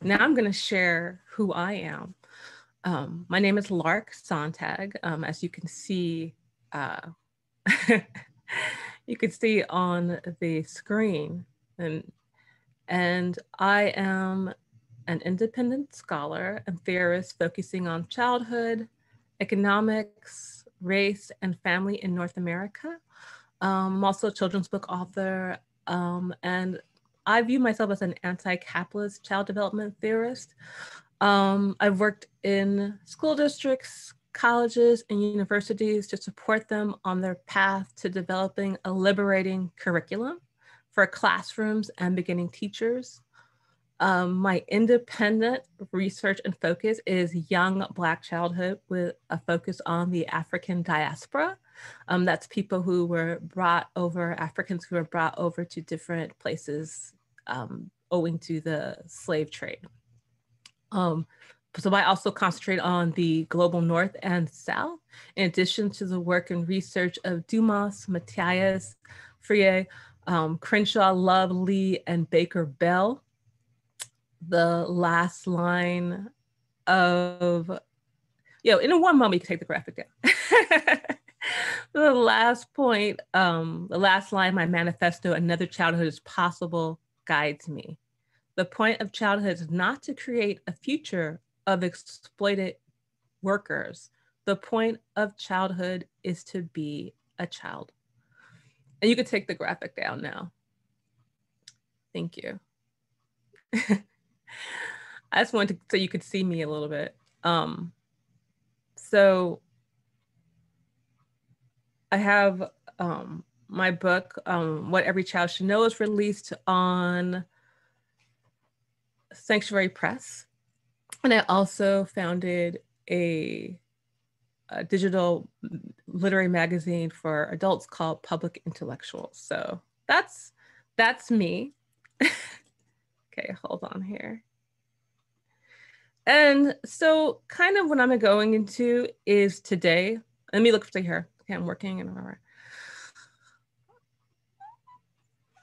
Now I'm going to share who I am. My name is Lark Sontag. As you can see, you can see on the screen, and I am an independent scholar and theorist focusing on childhood, economics, race, and family in North America. I'm also a children's book author, and I view myself as an anti-capitalist child development theorist. I've worked in school districts, colleges, and universities to support them on their path to developing a liberating curriculum for classrooms and beginning teachers. My independent research and focus is young Black childhood with a focus on the African diaspora. That's people who were brought over, Africans who were brought over to different places owing to the slave trade. So I also concentrate on the global North and South, in addition to the work and research of Dumas, Matthias, Freire, Crenshaw, Love, Lee, and Baker Bell. The last line of, in one moment you can take the graphic down. The last point, the last line, my manifesto, another childhood is possible, guides me. The point of childhood is not to create a future of exploited workers. The point of childhood is to be a child. And you can take the graphic down now. Thank you. I just wanted so you could see me a little bit. So I have my book, What Every Child Should Know, is released on Sanctuary Press. And I also founded a digital literary magazine for adults called Public Intellectuals. So that's me. Okay, hold on here. And so kind of what I'm going into is today, let me look for here. Okay, I'm working and whatever.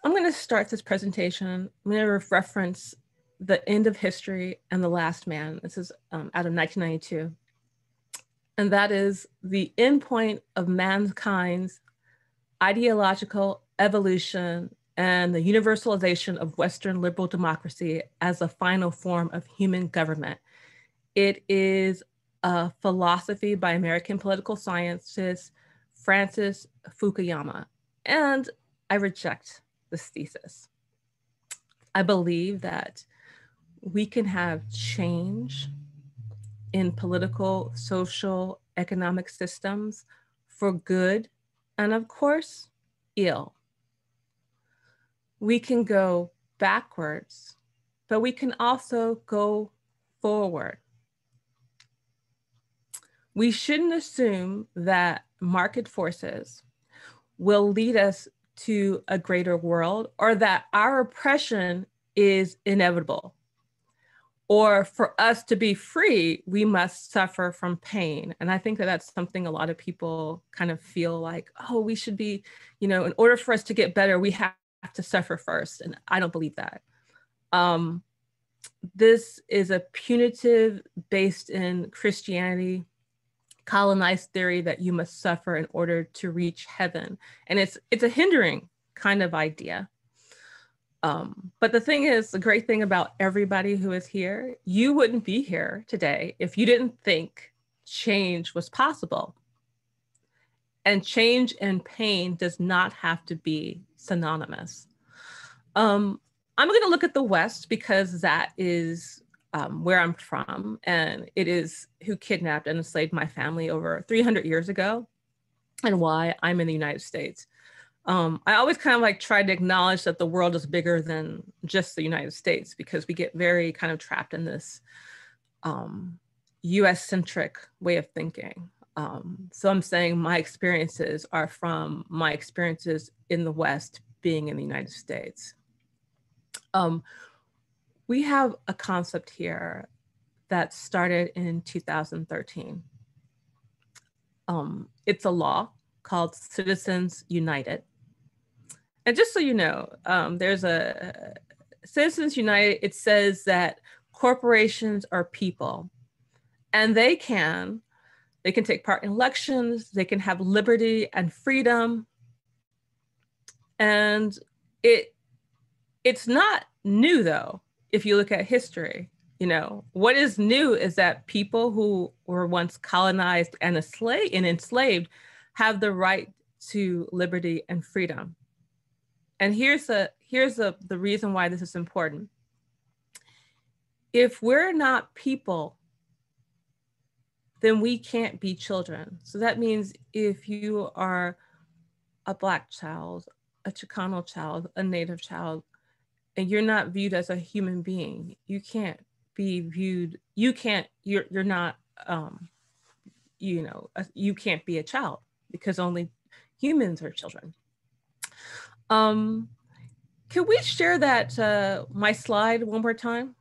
I'm going to start this presentation. I'm going to reference The End of History and the Last Man. This is out of 1992. And that is the end point of mankind's ideological evolution and the universalization of Western liberal democracy as a final form of human government. It is a philosophy by American political scientist Francis Fukuyama, and I reject this thesis. I believe that we can have change in political, social, economic systems for good and, of course, ill. We can go backwards, but we can also go forward. We shouldn't assume that market forces will lead us to a greater world, or that our oppression is inevitable. Or for us to be free, we must suffer from pain. And I think that that's something a lot of people kind of feel like, oh, we should be, in order for us to get better, we have to suffer first. And I don't believe that. This is a punitive, based in Christianity, colonized theory that you must suffer in order to reach heaven. And it's a hindering kind of idea. But the thing is, the great thing about everybody who is here, you wouldn't be here today if you didn't think change was possible. And change and pain does not have to be synonymous. I'm going to look at the West because that is where I'm from, and it is who kidnapped and enslaved my family over 300 years ago, and why I'm in the United States. I always kind of like try to acknowledge that the world is bigger than just the United States, because we get very kind of trapped in this US-centric way of thinking. So I'm saying my experiences are from my experiences in the West, being in the United States. We have a concept here that started in 2013. It's a law called Citizens United. And just so you know, there's a Citizens United, it says that corporations are people, and they can take part in elections, they can have liberty and freedom. And it's not new though, if you look at history. You know, what is new is that people who were once colonized and enslaved have the right to liberty and freedom. And here's the reason why this is important. If we're not people, then we can't be children. So that means if you are a Black child, a Chicano child, a Native child, and you're not viewed as a human being, you can't be viewed, you're not, you can't be a child, because only humans are children. Can we share that, my slide one more time?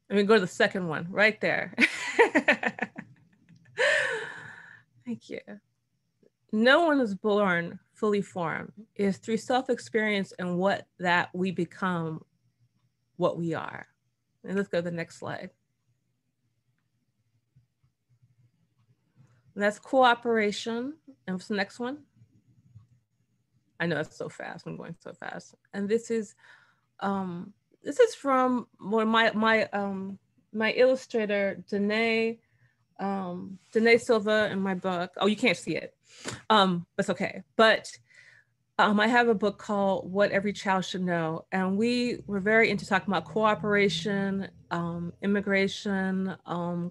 Let me go to the second one, right there. Thank you. No one is born fully formed. It is through self-experience and what that we become what we are. And let's go to the next slide. And that's cooperation. And what's the next one? I know it's so fast. I'm going so fast. And this is from my illustrator, Danae Silva, in my book. Oh, you can't see it. That's okay. But I have a book called What Every Child Should Know. And we were very into talking about cooperation, immigration,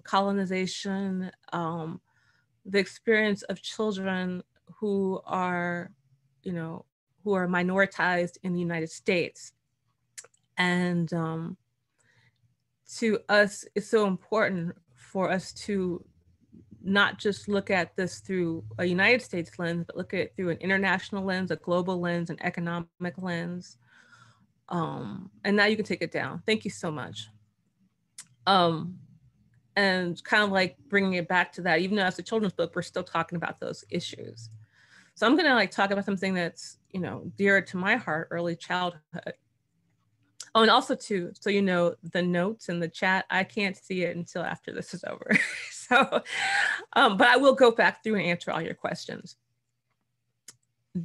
colonization, the experience of children who are, who are minoritized in the United States. And to us, it's so important for us to not just look at this through a United States lens, but look at it through an international lens, a global lens, an economic lens. And now you can take it down. Thank you so much. And kind of like bringing it back to that, even though it's a children's book, we're still talking about those issues. So I'm gonna talk about something that's, dear to my heart, early childhood. Oh, and also too, so the notes in the chat, I can't see it until after this is over. So, but I will go back through and answer all your questions.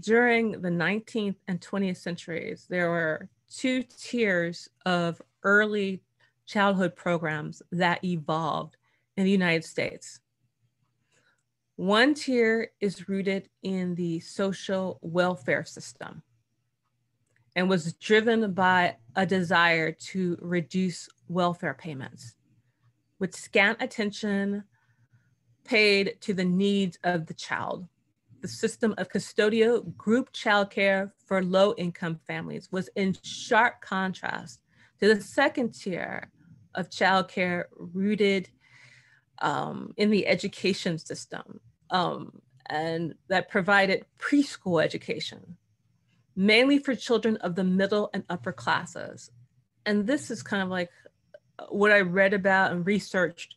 During the 19th and 20th centuries, there were two tiers of early childhood programs that evolved in the United States. One tier is rooted in the social welfare system and was driven by a desire to reduce welfare payments, with scant attention paid to the needs of the child. The system of custodial group childcare for low-income families was in sharp contrast to the second tier of childcare rooted in the education system, and that provided preschool education, mainly for children of the middle and upper classes. And this is kind of like what I read about and researched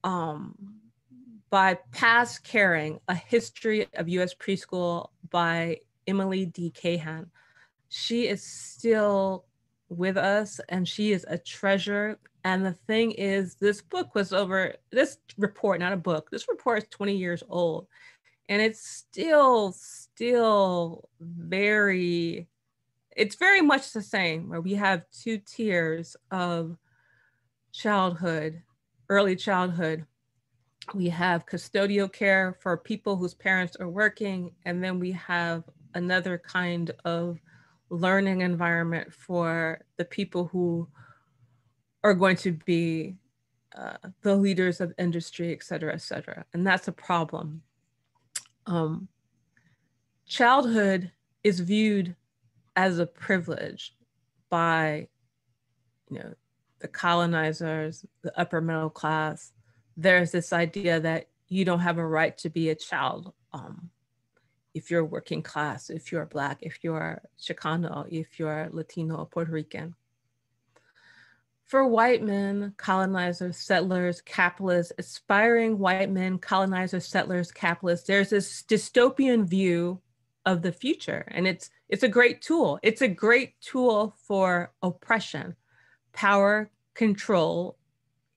by Past Caring, A History of US Preschool by Emily D. Cahan. She is still with us and she is a treasure. And the thing is, this report, not a book, this report is 20 years old. And it's still very much the same, where we have two tiers of childhood, early childhood. We have custodial care for people whose parents are working, and then we have another kind of learning environment for the people who are going to be the leaders of industry, et cetera, et cetera. And that's a problem. Childhood is viewed as a privilege by, the colonizers, the upper middle class. There's this idea that you don't have a right to be a child if you're working class, if you're Black, if you're Chicano, if you're Latino or Puerto Rican. For white men, colonizers, settlers, capitalists, aspiring white men, colonizers, settlers, capitalists, there's this dystopian view of the future. And it's It's a great tool. It's a great tool for oppression, power, control,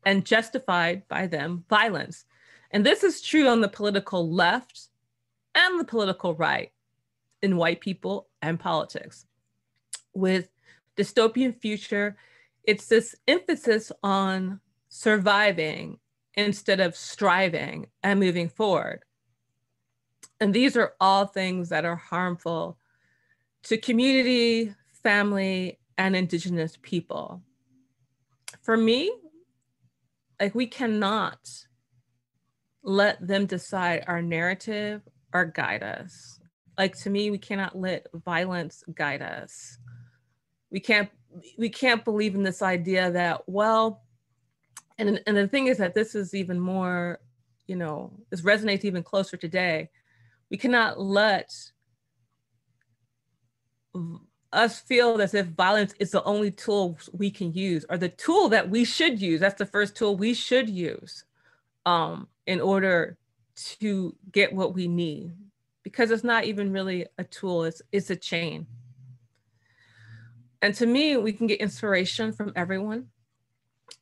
and justified by them violence. And this is true on the political left and the political right, in white people and politics. With dystopian future, it's this emphasis on surviving instead of striving and moving forward. And these are all things that are harmful to community, family, and indigenous people. For me, like, we cannot let them decide our narrative or guide us. Like, to me, we cannot let violence guide us. We can't believe in this idea that, well, and the thing is that this is even more, you know, this resonates even closer today. We cannot let us feel as if violence is the only tool we can use, or the tool that we should use. That's the first tool we should use in order to get what we need, because it's not even really a tool, it's a chain. And to me, we can get inspiration from everyone.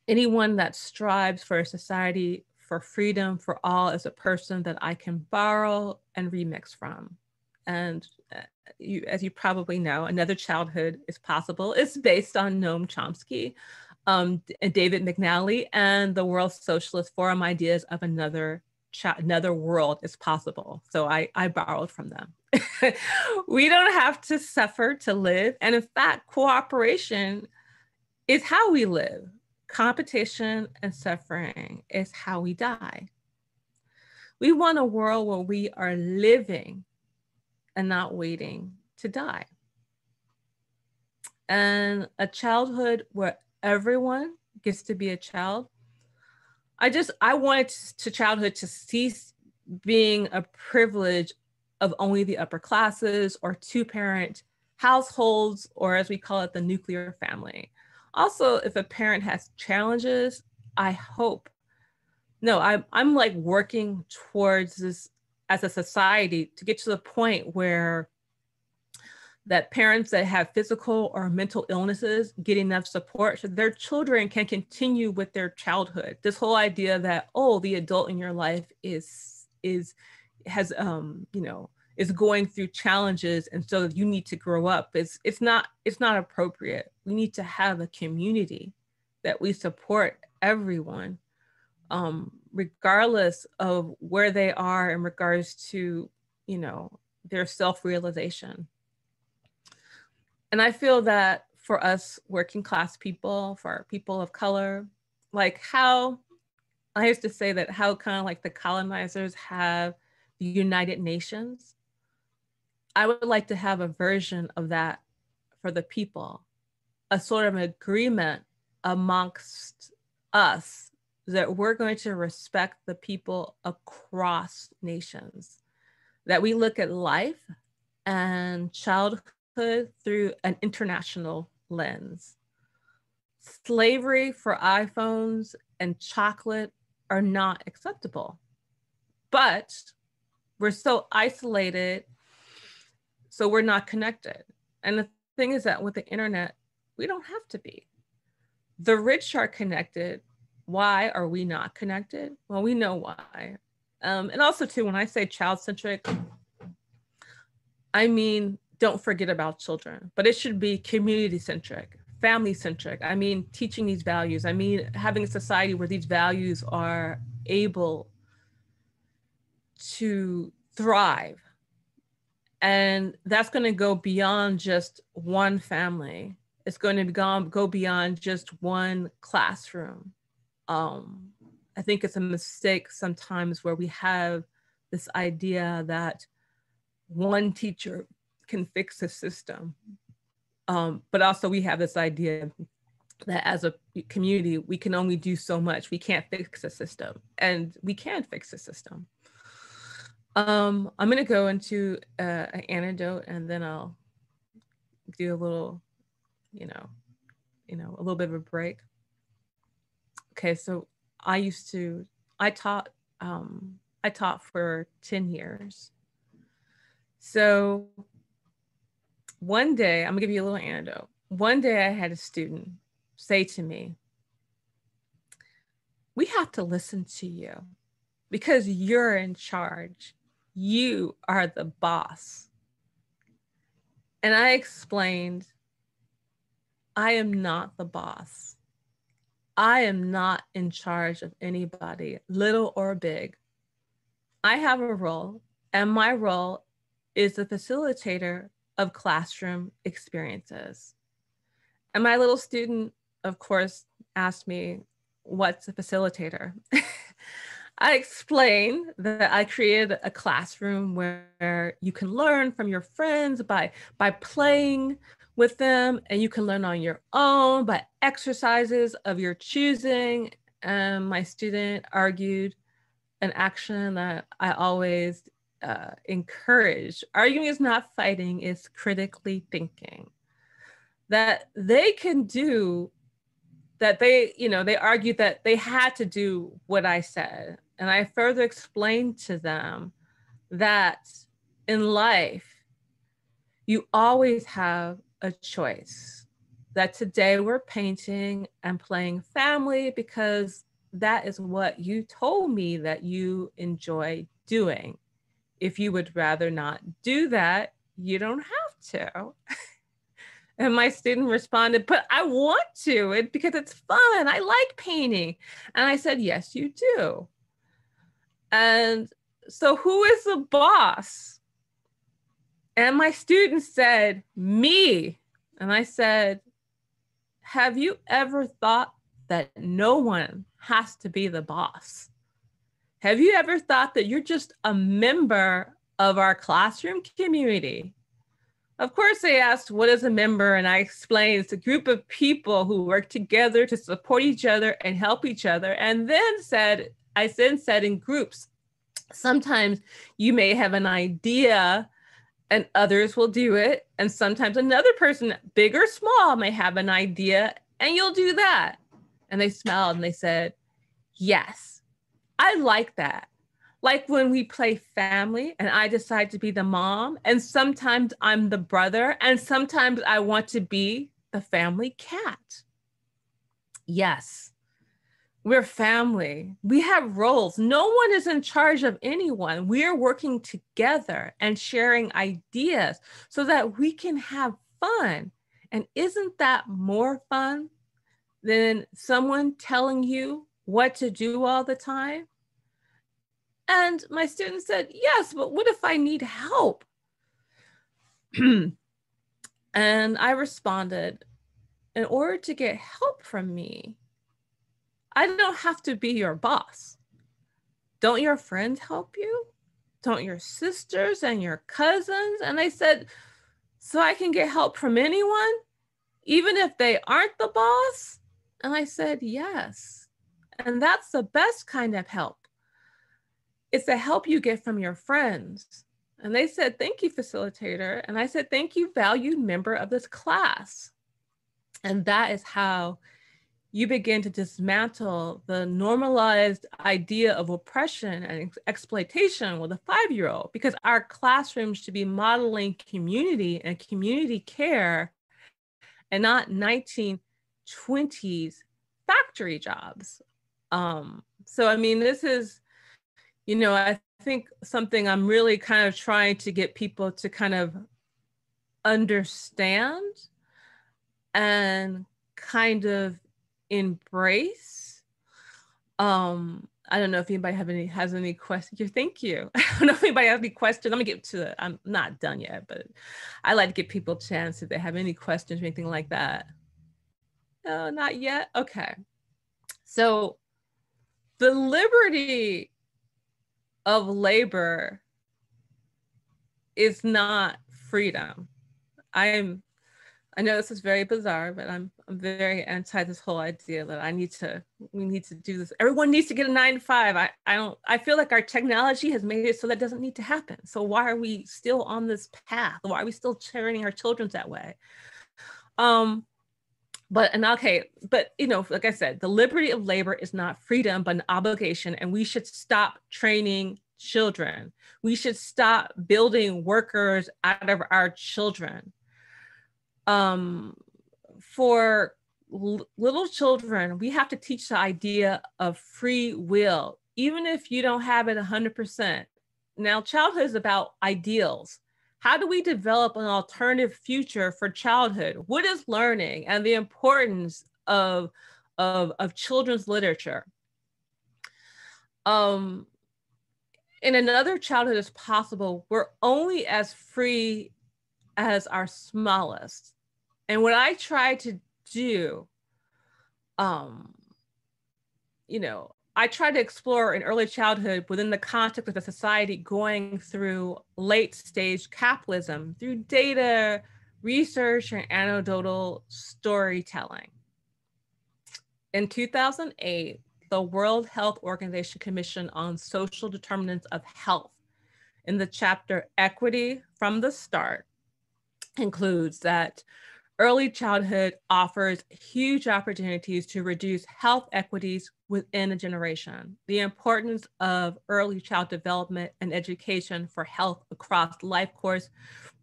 Anyone that strives for a society for freedom for all is a person that I can borrow and remix from. And as you probably know, Another Childhood is Possible. It's based on Noam Chomsky and David McNally and the World Socialist Forum ideas of another world is possible. So I borrowed from them. We don't have to suffer to live. And in fact, cooperation is how we live. Competition and suffering is how we die. We want a world where we are living and not waiting to die. And a childhood where everyone gets to be a child. I wanted childhood to cease being a privilege of only the upper classes or two-parent households, or as we call it, the nuclear family. Also, if a parent has challenges, I'm like working towards this as a society to get to the point where that parents that have physical or mental illnesses get enough support so their children can continue with their childhood. This whole idea that, oh, the adult in your life is going through challenges, and so you need to grow up. It's not appropriate. We need to have a community that we support everyone, regardless of where they are in regards to, you know, their self-realization. And I feel that for us working class people, for people of color, like how I used to say that how kind of like the colonizers have the United Nations, I would like to have a version of that for the people, a sort of agreement amongst us that we're going to respect the people across nations, that we look at life and childhood through an international lens. Slavery for iPhones and chocolate are not acceptable, but we're so isolated, so we're not connected. And the thing is that with the internet, we don't have to be. The rich are connected. Why are we not connected? Well, we know why. And also too, when I say child-centric, I mean, don't forget about children, but it should be community-centric, family-centric. I mean, teaching these values. I mean, having a society where these values are able to thrive. And that's going to go beyond just one family. It's going to go beyond just one classroom. I think it's a mistake sometimes where we have this idea that one teacher can fix the system. But also we have this idea that as a community, we can only do so much. We can't fix the system, and we can fix the system. I'm gonna go into an anecdote, and then I'll do a little, a little bit of a break. Okay, so I taught for 10 years. So one day, I'm gonna give you a little anecdote. One day I had a student say to me, we have to listen to you because you're in charge. You are the boss. And I explained, I am not the boss. I am not in charge of anybody, little or big. I have a role, and my role is the facilitator of classroom experiences. And my little student, of course, asked me, what's a facilitator? I explained that I created a classroom where you can learn from your friends by playing with them, and you can learn on your own by exercises of your choosing. And my student argued an action that I always encourage. Arguing is not fighting, it's critically thinking. That they can do, that they argued that they had to do what I said. And I further explained to them that in life, you always have a choice. That today we're painting and playing family because that is what you told me that you enjoy doing. If you would rather not do that, you don't have to. And my student responded, but I want to, because it's fun. I like painting. And I said, yes, you do. And so who is the boss? And my student said, me. And I said, have you ever thought that no one has to be the boss? Have you ever thought that you're just a member of our classroom community? Of course, they asked, what is a member? And I explained it's a group of people who work together to support each other and help each other. And then said in groups, sometimes you may have an idea and others will do it. And sometimes another person, big or small, may have an idea and you'll do that. And they smiled and they said, yes, I like that. Like when we play family and I decide to be the mom, and sometimes I'm the brother, and sometimes I want to be the family cat. Yes, we're family. We have roles. No one is in charge of anyone. We're working together and sharing ideas so that we can have fun. And isn't that more fun than someone telling you what to do all the time? And my student said, yes, but what if I need help? And I responded, in order to get help from me, I don't have to be your boss. Don't your friends help you? Don't your sisters and your cousins? And I said, so I can get help from anyone, even if they aren't the boss? And I said, yes. And that's the best kind of help. It's the help you get from your friends. And they said, thank you, facilitator. And I said, thank you, valued member of this class. And that is how you begin to dismantle the normalized idea of oppression and exploitation with a 5-year-old, because our classrooms should be modeling community and community care and not 1920s factory jobs. So, I mean, this is, I think something I'm really kind of trying to get people to kind of understand and kind of embrace. I don't know if anybody has any questions. Thank you. I don't know if anybody has any questions. Let me get to it. I'm not done yet, but I like to give people a chance if they have any questions or anything like that. No, not yet. Okay. So the liberty of labor is not freedom. I know this is very bizarre, but I'm very anti this whole idea that we need to do this. Everyone needs to get a 9 to 5. I feel like our technology has made it so that doesn't need to happen. So why are we still on this path? Why are we still training our children that way? But like I said, the liberty of labor is not freedom, but an obligation, and we should stop training children. We should stop building workers out of our children. Um, for little children, we have to teach the idea of free will, even if you don't have it 100%. Now, childhood is about ideals. How do we develop an alternative future for childhood? What is learning and the importance of children's literature? In another childhood is possible, we're only as free as our smallest. And what I try to do, I try to explore in early childhood within the context of a society going through late stage capitalism through data, research, and anecdotal storytelling. In 2008, the World Health Organization Commission on Social Determinants of Health, in the chapter Equity from the Start, includes that early childhood offers huge opportunities to reduce health equities within a generation. The importance of early child development and education for health across life course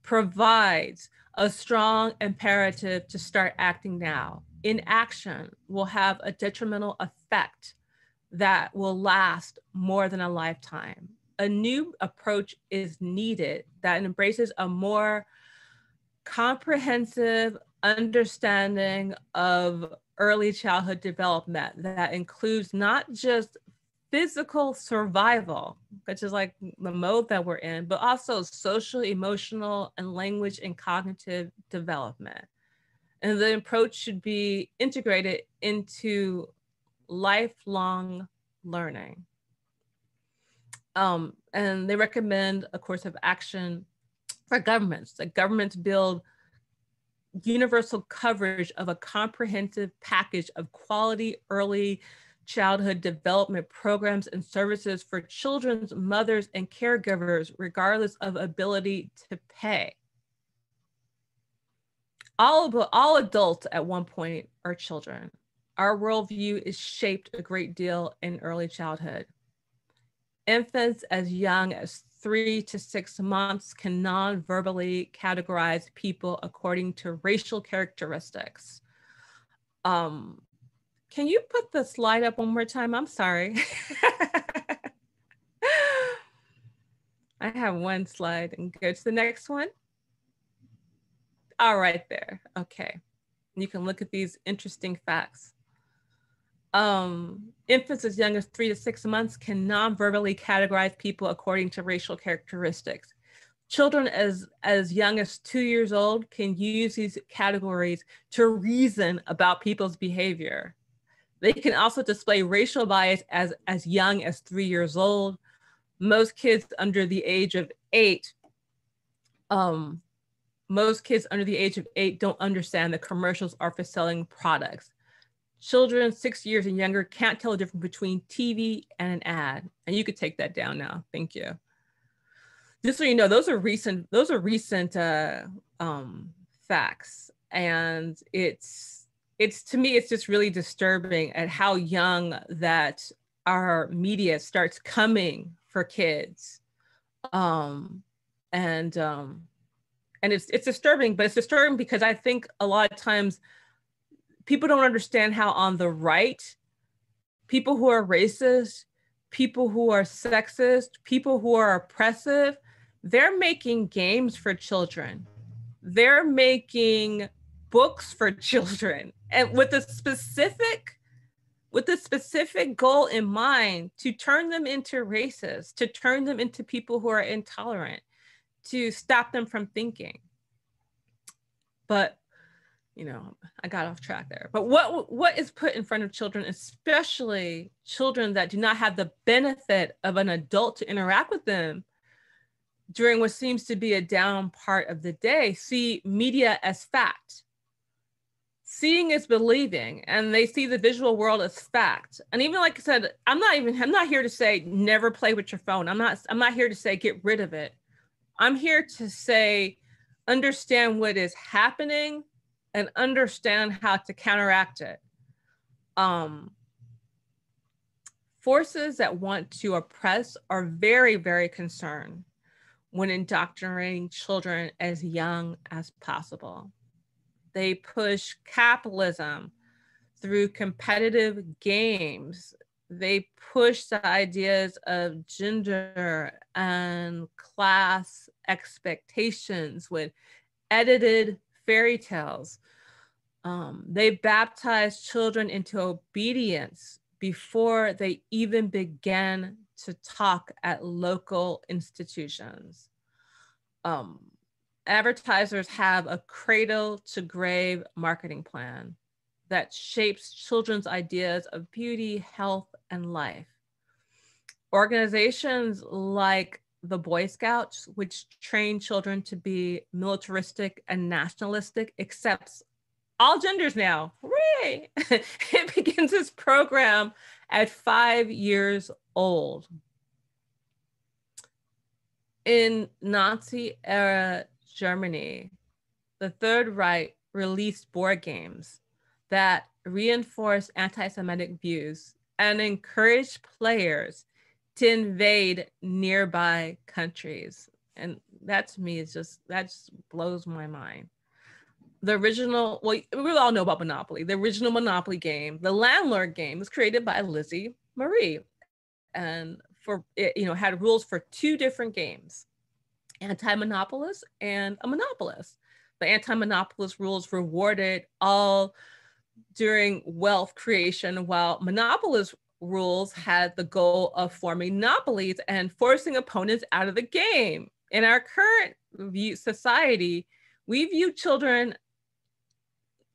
provides a strong imperative to start acting now. Inaction will have a detrimental effect that will last more than a lifetime. A new approach is needed that embraces a more comprehensive understanding of early childhood development that includes not just physical survival, which is like the mode that we're in, but also social, emotional, and language and cognitive development. And the approach should be integrated into lifelong learning. And they recommend a course of action for governments, that governments build universal coverage of a comprehensive package of quality early childhood development programs and services for children's mothers and caregivers, regardless of ability to pay. All adults at one point are children. Our worldview is shaped a great deal in early childhood. Infants as young as 3 to 6 months can non-verbally categorize people according to racial characteristics. Can you put the slide up one more time? I'm sorry. I have one slide and go to the next one. All right, there. Okay. You can look at these interesting facts. Infants as young as 3 to 6 months can non-verbally categorize people according to racial characteristics. Children as young as 2 years old can use these categories to reason about people's behavior. They can also display racial bias as young as 3 years old. Most kids under the age of 8 don't understand that commercials are for selling products. Children 6 years and younger can't tell the difference between TV and an ad. And you could take that down now. Thank you. Just so you know, those are recent facts. And it's to me, it's just really disturbing at how young that our media starts coming for kids. And it's disturbing, but it's disturbing because I think a lot of times people don't understand how on the right, people who are racist, people who are sexist, people who are oppressive, they're making games for children. They're making books for children, and with a specific goal in mind to turn them into racists, to turn them into people who are intolerant, to stop them from thinking. But I got off track there. But what is put in front of children, especially children that do not have the benefit of an adult to interact with them during what seems to be a down part of the day, see media as fact. Seeing is believing, and they see the visual world as fact. And even like I said, I'm not here to say never play with your phone. I'm not here to say get rid of it. I'm here to say understand what is happening and understand how to counteract it. Forces that want to oppress are very, very concerned when indoctrinating children as young as possible. They push capitalism through competitive games. They push the ideas of gender and class expectations with edited fairy tales. They baptize children into obedience before they even began to talk at local institutions. Advertisers have a cradle to grave marketing plan that shapes children's ideas of beauty, health, and life. Organizations like the Boy Scouts, which train children to be militaristic and nationalistic, accepts all genders now. Hooray! It begins its program at 5 years old. In Nazi-era Germany, the Third Reich released board games that reinforced anti-Semitic views and encouraged players to invade nearby countries. And that to me is that just blows my mind. The original, well, we all know about Monopoly. The original Monopoly game, the landlord game, was created by Lizzie Marie, and had rules for 2 different games: anti-monopolist and a monopolist. The anti-monopolist rules rewarded all during wealth creation, while monopolist rules had the goal of forming monopolies and forcing opponents out of the game. In our current society, we view children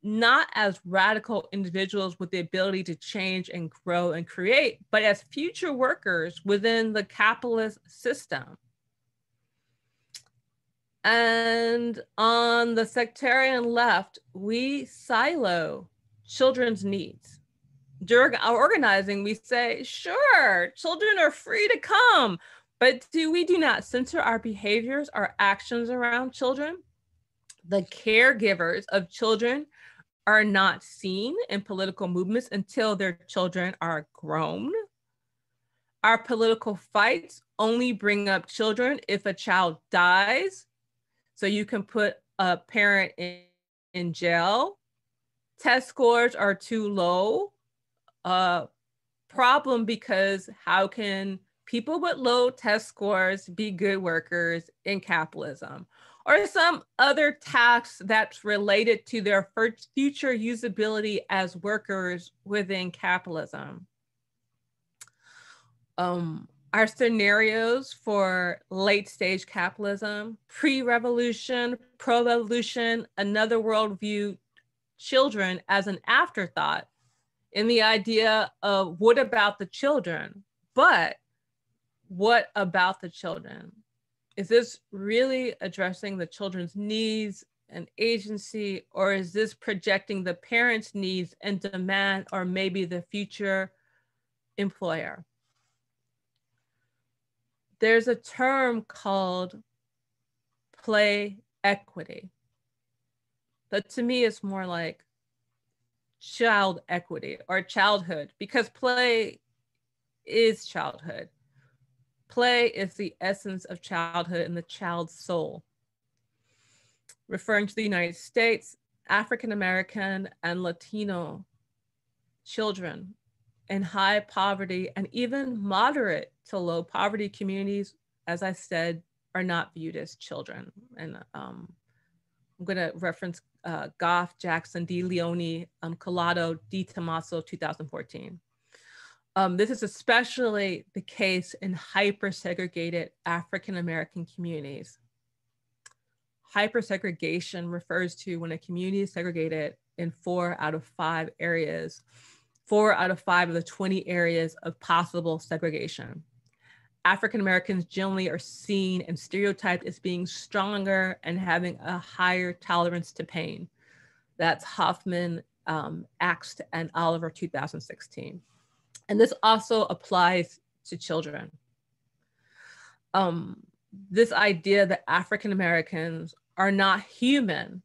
not as radical individuals with the ability to change and grow and create, but as future workers within the capitalist system. And on the sectarian left, we silo children's needs. During our organizing, we say, sure, children are free to come, but we do not censor our behaviors, our actions around children. The caregivers of children are not seen in political movements until their children are grown. Our political fights only bring up children if a child dies, so you can put a parent in jail. Test scores are too low. Problem, because how can people with low test scores be good workers in capitalism? Or some other task that's related to their future usability as workers within capitalism. Our scenarios for late stage capitalism, pre-revolution, pro-revolution, another worldview, children as an afterthought, in the idea of what about the children? But what about the children? Is this really addressing the children's needs and agency, or is this projecting the parents' needs and demand, or maybe the future employer? There's a term called play equity, but to me it's more like child equity or childhood, because play is childhood. Play is the essence of childhood and the child's soul. Referring to the United States, African American and Latino children in high poverty and even moderate to low poverty communities, as I said, are not viewed as children. And I'm going to reference Goff, Jackson, D. Leone, Collado, D. Tommaso, 2014. This is especially the case in hyper-segregated African-American communities. Hyper-segregation refers to when a community is segregated in 4 out of 5 areas, 4 out of 5 of the 20 areas of possible segregation. African-Americans generally are seen and stereotyped as being stronger and having a higher tolerance to pain. That's Hoffman, Axt, and Oliver, 2016. And this also applies to children. This idea that African Americans are not human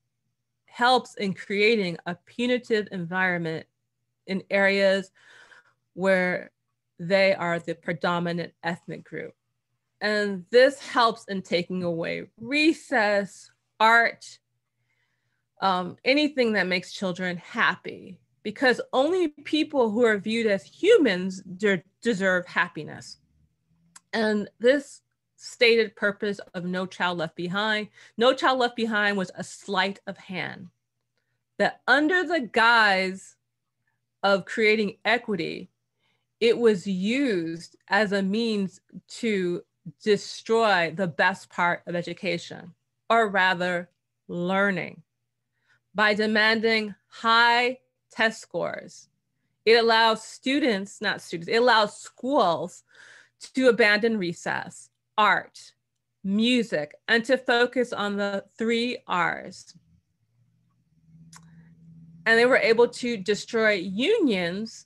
helps in creating a punitive environment in areas where they are the predominant ethnic group. And this helps in taking away recess, art, anything that makes children happy, because only people who are viewed as humans deserve happiness. And this stated purpose of No Child Left Behind, No Child Left Behind was a sleight of hand that under the guise of creating equity, it was used as a means to destroy the best part of education, or rather learning. By demanding high test scores, it allows students, not students, it allows schools to abandon recess, art, music, and to focus on the 3 R's. And they were able to destroy unions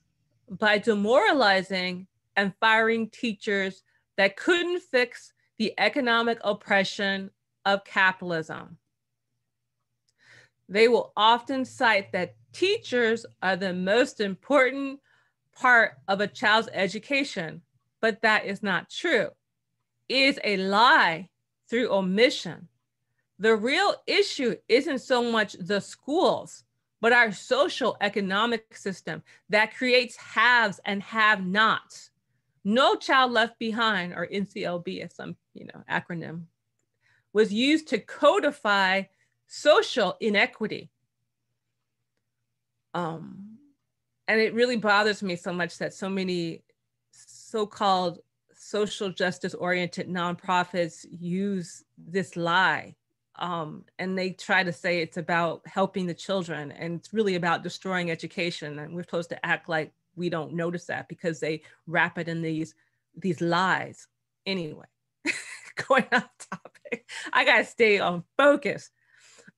by demoralizing and firing teachers that couldn't fix the economic oppression of capitalism. They will often cite that teachers are the most important part of a child's education, but that is not true. It is a lie through omission. The real issue isn't so much the schools, but our social economic system that creates haves and have-nots. No Child Left Behind, or NCLB as some acronym, was used to codify social inequity. And it really bothers me so much that so many so-called social justice-oriented nonprofits use this lie. And they try to say it's about helping the children, and it's really about destroying education. And we're supposed to act like we don't notice that because they wrap it in these lies. Anyway, going off topic, I gotta stay on focus.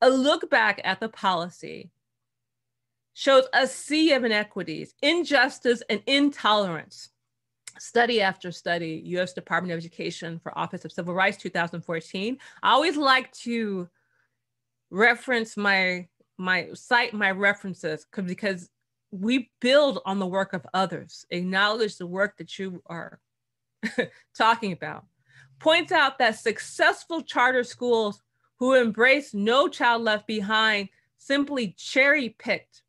A look back at the policy shows a sea of inequities, injustice, and intolerance. Study after study, U.S. Department of Education for Office of Civil Rights, 2014. I always like to reference cite my references because we build on the work of others, acknowledge the work that you are talking about. Points out that successful charter schools who embrace No Child Left Behind simply cherry-picked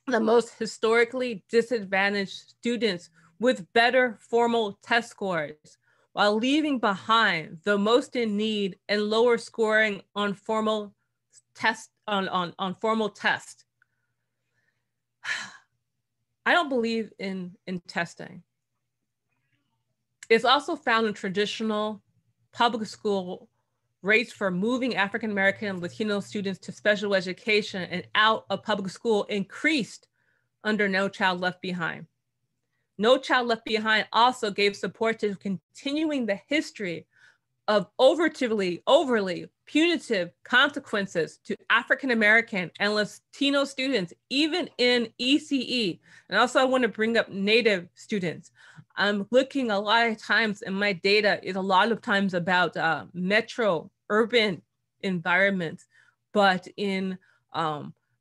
the most historically disadvantaged students with better formal test scores, while leaving behind the most in need and lower scoring on formal test formal test. I don't believe in testing. It's also found in traditional public school rates for moving African American and Latino students to special education and out of public school increased under No Child Left Behind. No Child Left Behind also gave support to continuing the history of overly punitive consequences to African American and Latino students, even in ECE. And also I want to bring up Native students. I'm looking a lot of times, and my data is a lot of times about metro urban environments, but in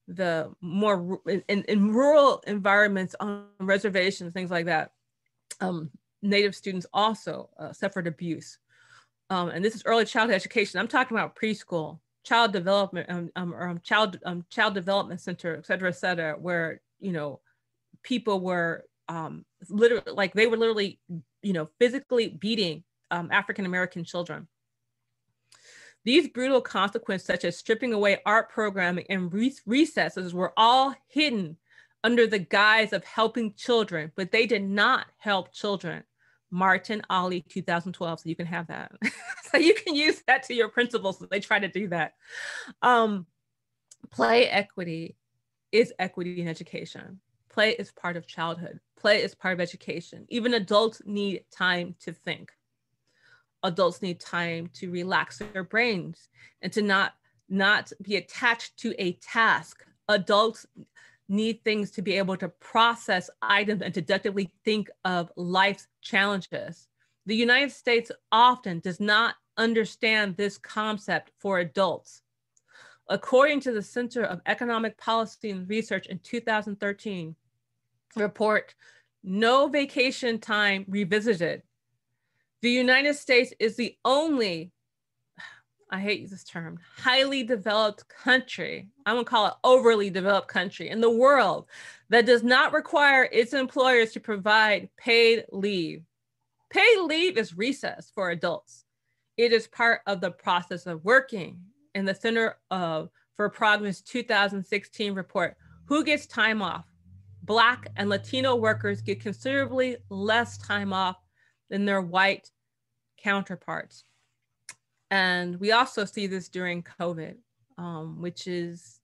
the more in rural environments on reservations, things like that, Native students also suffered abuse. And this is early childhood education. I'm talking about preschool, child development, child development center, et cetera, where people were literally, like they were literally, physically beating African American children. These brutal consequences, such as stripping away art programming and recesses, were all hidden under the guise of helping children, but they did not help children. Martin Ollie, 2012, so you can have that. So you can use that to your principles. So they try to do that. Play equity is equity in education. Play is part of childhood. Play is part of education. Even adults need time to think. Adults need time to relax their brains and to not be attached to a task. Adults need things to be able to process items and deductively think of life's challenges. The United States often does not understand this concept for adults. According to the Center of Economic Policy and Research in 2013 report, No Vacation Time Revisited, the United States is the only, I hate this term, highly developed country, I'm gonna call it overly developed country in the world that does not require its employers to provide paid leave. Paid leave is recess for adults. It is part of the process of working. In the Center for Progress 2016 report, who gets time off? Black and Latino workers get considerably less time off than their white counterparts. And we also see this during COVID, which is,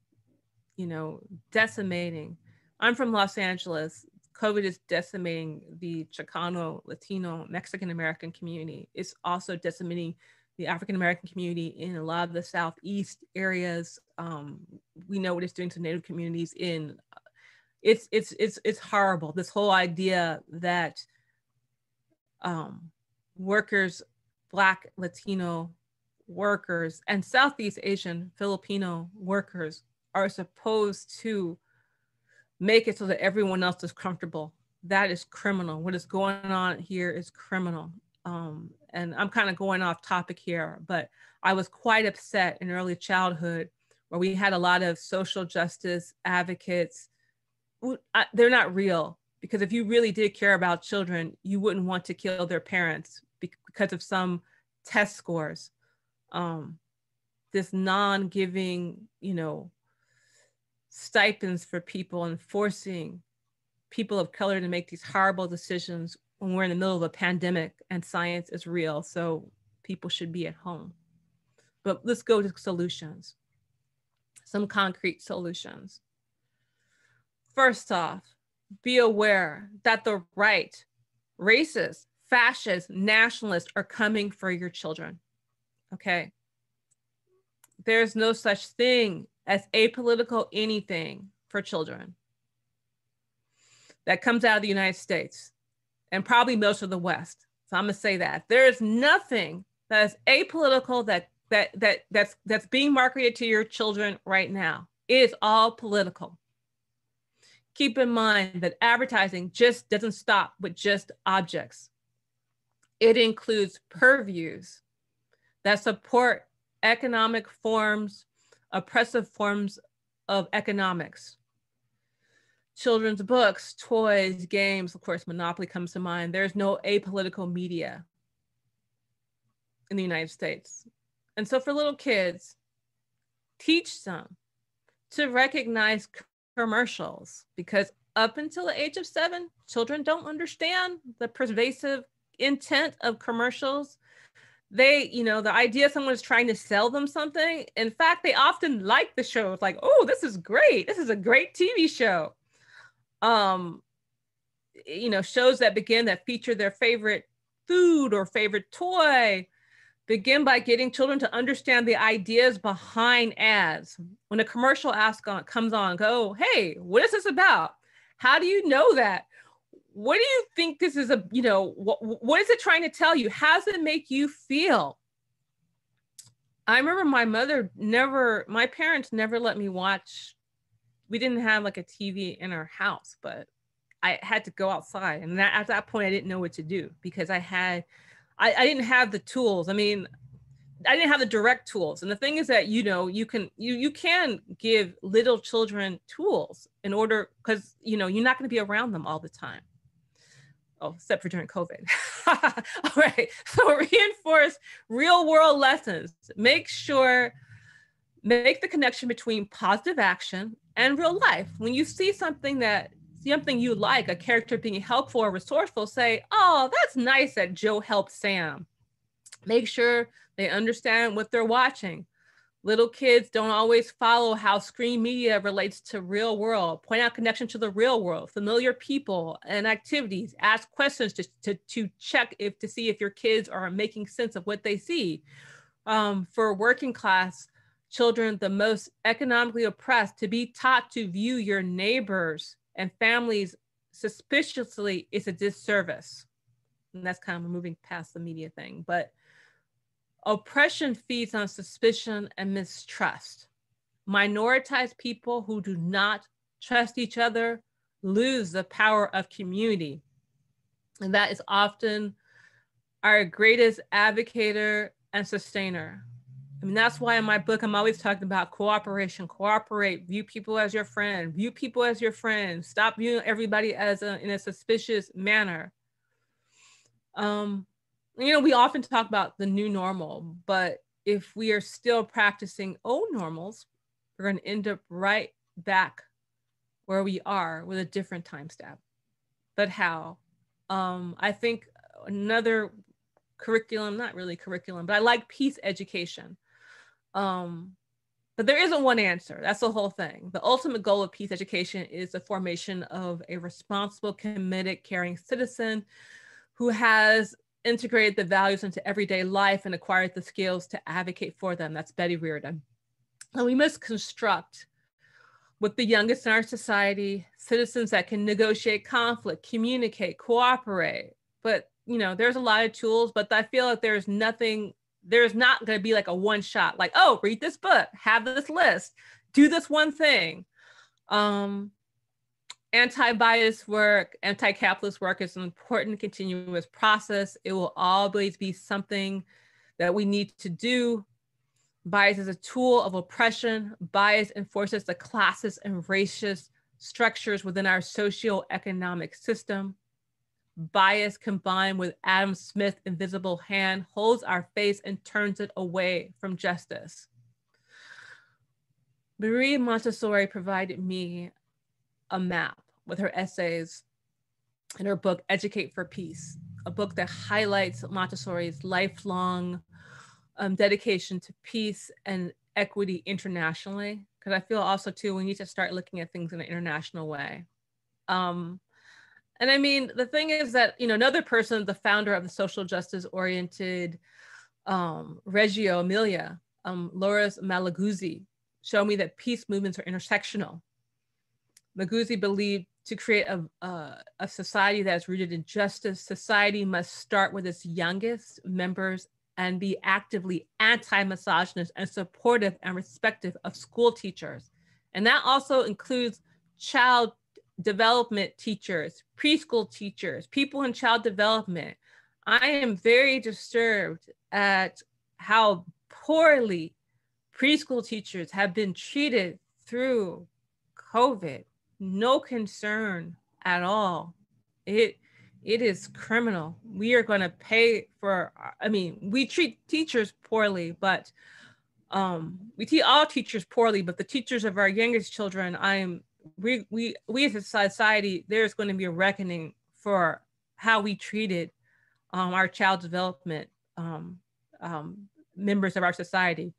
decimating. I'm from Los Angeles. COVID is decimating the Chicano, Latino, Mexican American community. It's also decimating the African American community in a lot of the Southeast areas. We know what it's doing to Native communities it's horrible. This whole idea that workers, Black, Latino workers, and Southeast Asian, Filipino workers are supposed to make it so that everyone else is comfortable. That is criminal. What is going on here is criminal. And I'm kind of going off topic here, but I was quite upset in early childhood where we had a lot of social justice advocates. They're not real, because if you really did care about children, you wouldn't want to kill their parents because of some test scores. This non-giving, stipends for people and forcing people of color to make these horrible decisions when we're in the middle of a pandemic and science is real. So people should be at home. But let's go to solutions, some concrete solutions. First off, be aware that the right, racist, fascist, nationalists are coming for your children, okay? There's no such thing as apolitical anything for children that comes out of the United States and probably most of the West. So I'm gonna say that. There is nothing that is apolitical that's being marketed to your children right now. It is all political. Keep in mind that advertising just doesn't stop with just objects. It includes purviews that support economic forms, oppressive forms of economics. Children's books, toys, games, of course, Monopoly comes to mind. There's no apolitical media in the United States. And so for little kids, teach them to recognize commercials, because up until the age of 7, children don't understand the pervasive intent of commercials. They, the idea someone is trying to sell them something. In fact, they often like the show. It's like, oh, this is great. This is a great TV show. Shows that feature their favorite food or favorite toy begin by getting children to understand the ideas behind ads. When a commercial comes on, go, hey, what is this about? How do you know that? What do you think this is what is it trying to tell you? How does it make you feel? I remember my parents never let me watch. We didn't have like a TV in our house, but I had to go outside. And at that point, I didn't know what to do, because I didn't have the tools. I mean, I didn't have the direct tools. And the thing is that, you can give little children tools in order, because, you're not going to be around them all the time. Oh, except for during COVID. All right. So reinforce real world lessons. Make the connection between positive action and real life. When you see something you like, a character being helpful or resourceful, say, oh, that's nice that Joe helped Sam. Make sure they understand what they're watching. Little kids don't always follow how screen media relates to real world. Point out connection to the real world, familiar people and activities. Ask questions to check to see if your kids are making sense of what they see. For working class children, the most economically oppressed, to be taught to view your neighbors and families suspiciously is a disservice. And that's kind of moving past the media thing, but oppression feeds on suspicion and mistrust. Minoritized people who do not trust each other lose the power of community. And that is often our greatest advocator and sustainer. I mean, that's why in my book, I'm always talking about cooperation, cooperate, view people as your friend, view people as your friend, stop viewing everybody as in a suspicious manner. You know, we often talk about the new normal, but if we are still practicing old normals, we're going to end up right back where we are with a different time step. But how? I think another curriculum, not really curriculum, but I like peace education. But there isn't one answer. That's the whole thing. The ultimate goal of peace education is the formation of a responsible, committed, caring citizen who has integrated the values into everyday life and acquired the skills to advocate for them. That's Betty Reardon. And we must construct with the youngest in our society, citizens that can negotiate conflict, communicate, cooperate. But, you know, there's a lot of tools, but I feel like there's not going to be like a one shot, like, oh, read this book, have this list, do this one thing. Anti-bias work, anti-capitalist work is an important continuous process. It will always be something that we need to do. Bias is a tool of oppression. Bias enforces the classes and racist structures within our socioeconomic system. Bias combined with Adam Smith's invisible hand holds our face and turns it away from justice. Marie Montessori provided me a map with her essays in her book, Educate for Peace, a book that highlights Montessori's lifelong dedication to peace and equity internationally. Because I feel also too, we need to start looking at things in an international way. And I mean, the thing is that, you know, another person, the founder of the social justice oriented Reggio Emilia, Loris Malaguzzi, showed me that peace movements are intersectional. Maguzzi believed to create a society that is rooted in justice, society must start with its youngest members and be actively anti-misogynist and supportive and respectful of school teachers. And that also includes child development teachers, preschool teachers, people in child development. I am very disturbed at how poorly preschool teachers have been treated through COVID. No concern at all. It is criminal. We are going to pay for, I mean, we treat teachers poorly, but we treat all teachers poorly, but the teachers of our youngest children, we as a society, there's going to be a reckoning for how we treated our child development members of our society.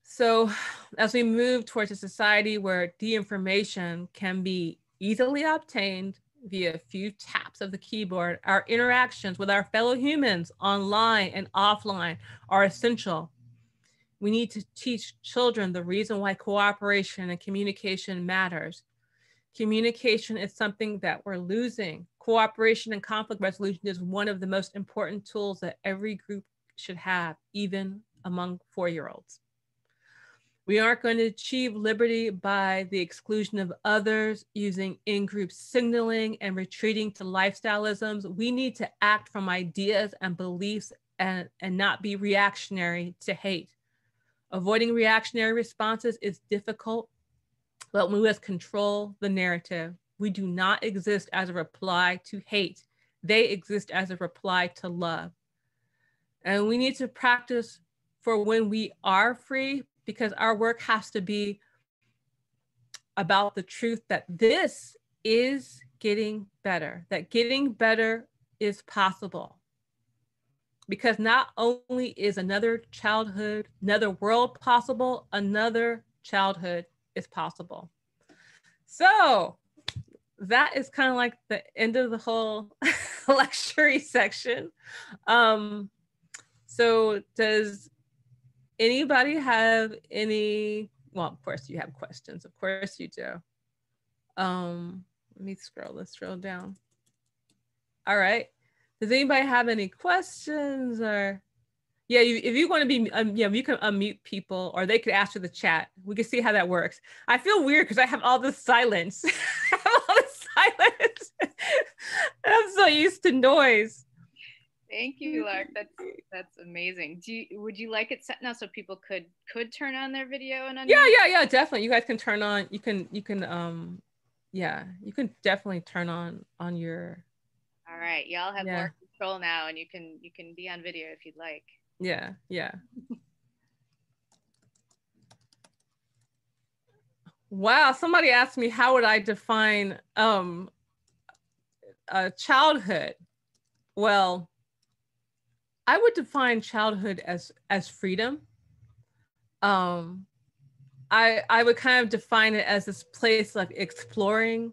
So as we move towards a society where de-information can be easily obtained via a few taps of the keyboard, our interactions with our fellow humans online and offline are essential. We need to teach children the reason why cooperation and communication matters. Communication is something that we're losing. Cooperation and conflict resolution is one of the most important tools that every group should have, even among 4-year-olds. We aren't going to achieve liberty by the exclusion of others, using in-group signaling and retreating to lifestyleisms. We need to act from ideas and beliefs and not be reactionary to hate. Avoiding reactionary responses is difficult, but we must control the narrative. We do not exist as a reply to hate. They exist as a reply to love. And we need to practice for when we are free, because our work has to be about the truth that this is getting better, that getting better is possible. Because not only is another childhood, another world possible, another childhood is possible. So that is kind of like the end of the whole lecture section. So does anybody have any, well, of course you have questions. Of course you do. Let's scroll down. All right. Does anybody have any questions or? Yeah, if you want to be, you can unmute people or they could ask through the chat. We can see how that works. I feel weird because I have all this silence. I have all this silence. I'm so used to noise. Thank you, Lark. That's amazing. Would you like it set now so people could turn on their video and unmute? Yeah, definitely. You guys can turn on, you can yeah, you can definitely turn on your. All right, y'all have more control now, and you can be on video if you'd like. Yeah. Wow, somebody asked me how would I define childhood. Well, I would define childhood as freedom. I would kind of define it as this place of exploring,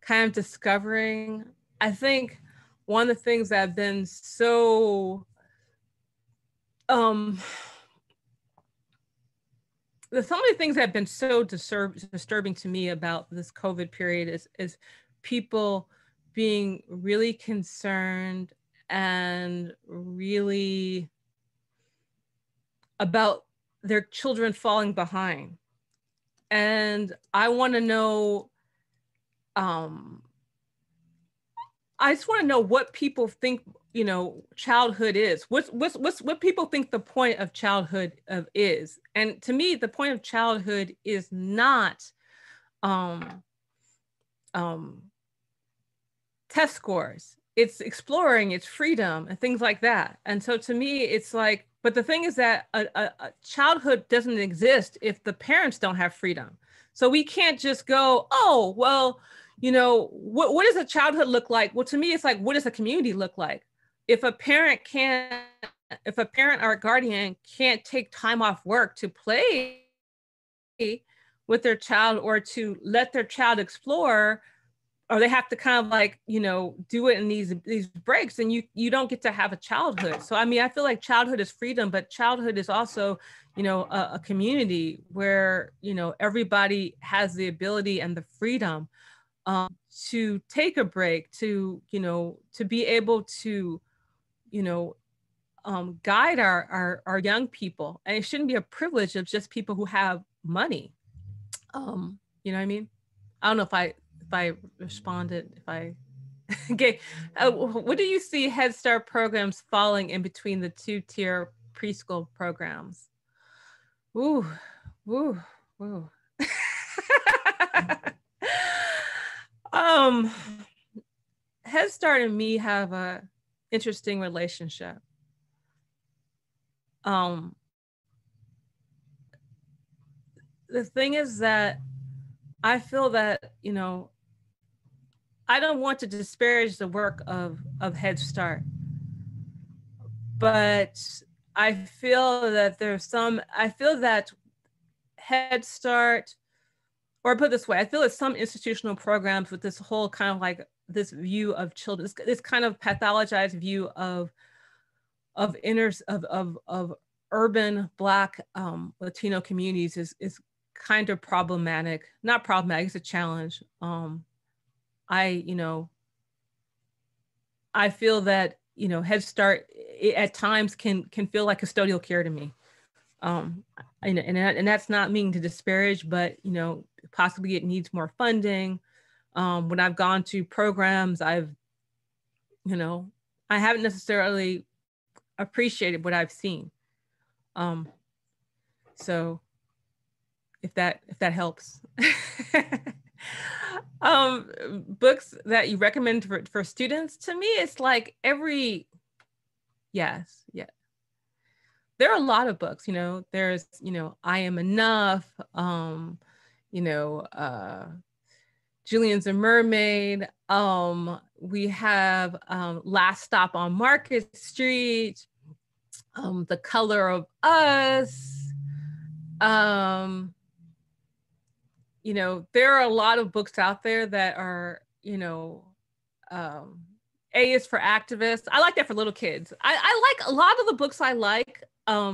kind of discovering. I think one of the things that have been so some of the things that have been so disturbing to me about this COVID period is people being really concerned and really about their children falling behind. And I want to know, I just want to know what people think, childhood is. What people think the point of childhood is. And to me, the point of childhood is not test scores. It's exploring, it's freedom, and things like that. And so to me, it's like, but the thing is that a childhood doesn't exist if the parents don't have freedom. So we can't just go, oh, well, what does a childhood look like? Well, to me, it's like, what does a community look like? If a parent or a guardian can't take time off work to play with their child or to let their child explore, or they have to kind of like, do it in these breaks, and you don't get to have a childhood. So, I mean, I feel like childhood is freedom, but childhood is also, a community where, everybody has the ability and the freedom to take a break, to be able to, guide our young people. And it shouldn't be a privilege of just people who have money. You know what I mean? I don't know if I responded, if I okay. What do you see Head Start programs falling in between the two-tier preschool programs? Ooh. Head Start and me have a interesting relationship. The thing is that I feel that, I don't want to disparage the work of Head Start, but I feel that I feel that Head Start, or put it this way, I feel that some institutional programs with this whole kind of like this view of children, this kind of pathologized view of urban Black Latino communities is kind of problematic. Not problematic, it's a challenge. I feel that, Head Start at times can feel like custodial care to me. And that's not meaning to disparage, but, possibly it needs more funding. When I've gone to programs, I haven't necessarily appreciated what I've seen. So if that helps. Books that you recommend for students, to me, it's like yes. There are a lot of books, there's, I Am Enough, Julian's a Mermaid. We have Last Stop on Market Street, The Color of Us. There are a lot of books out there that are, A is for activists. I like that for little kids. I like a lot of the books I like. A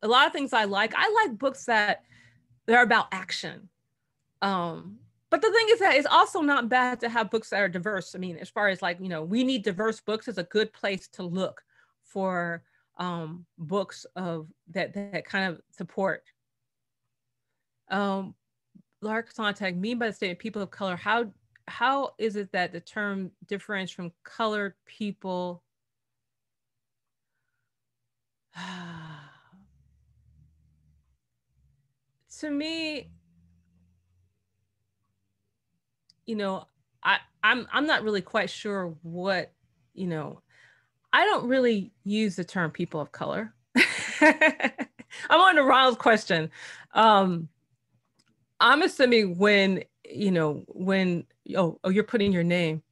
lot of things I like books that are about action. But the thing is that it's also not bad to have books that are diverse. I mean, as far as like, we need diverse books is a good place to look for books of that kind of support. Lark Sontag, mean by the statement people of color, how is it that the term differentiates from colored people To me, you know, I'm not really quite sure what, you know, I don't really use the term people of color. I'm on to Ronald's question. I'm assuming when, you know, when, oh, you're putting your name.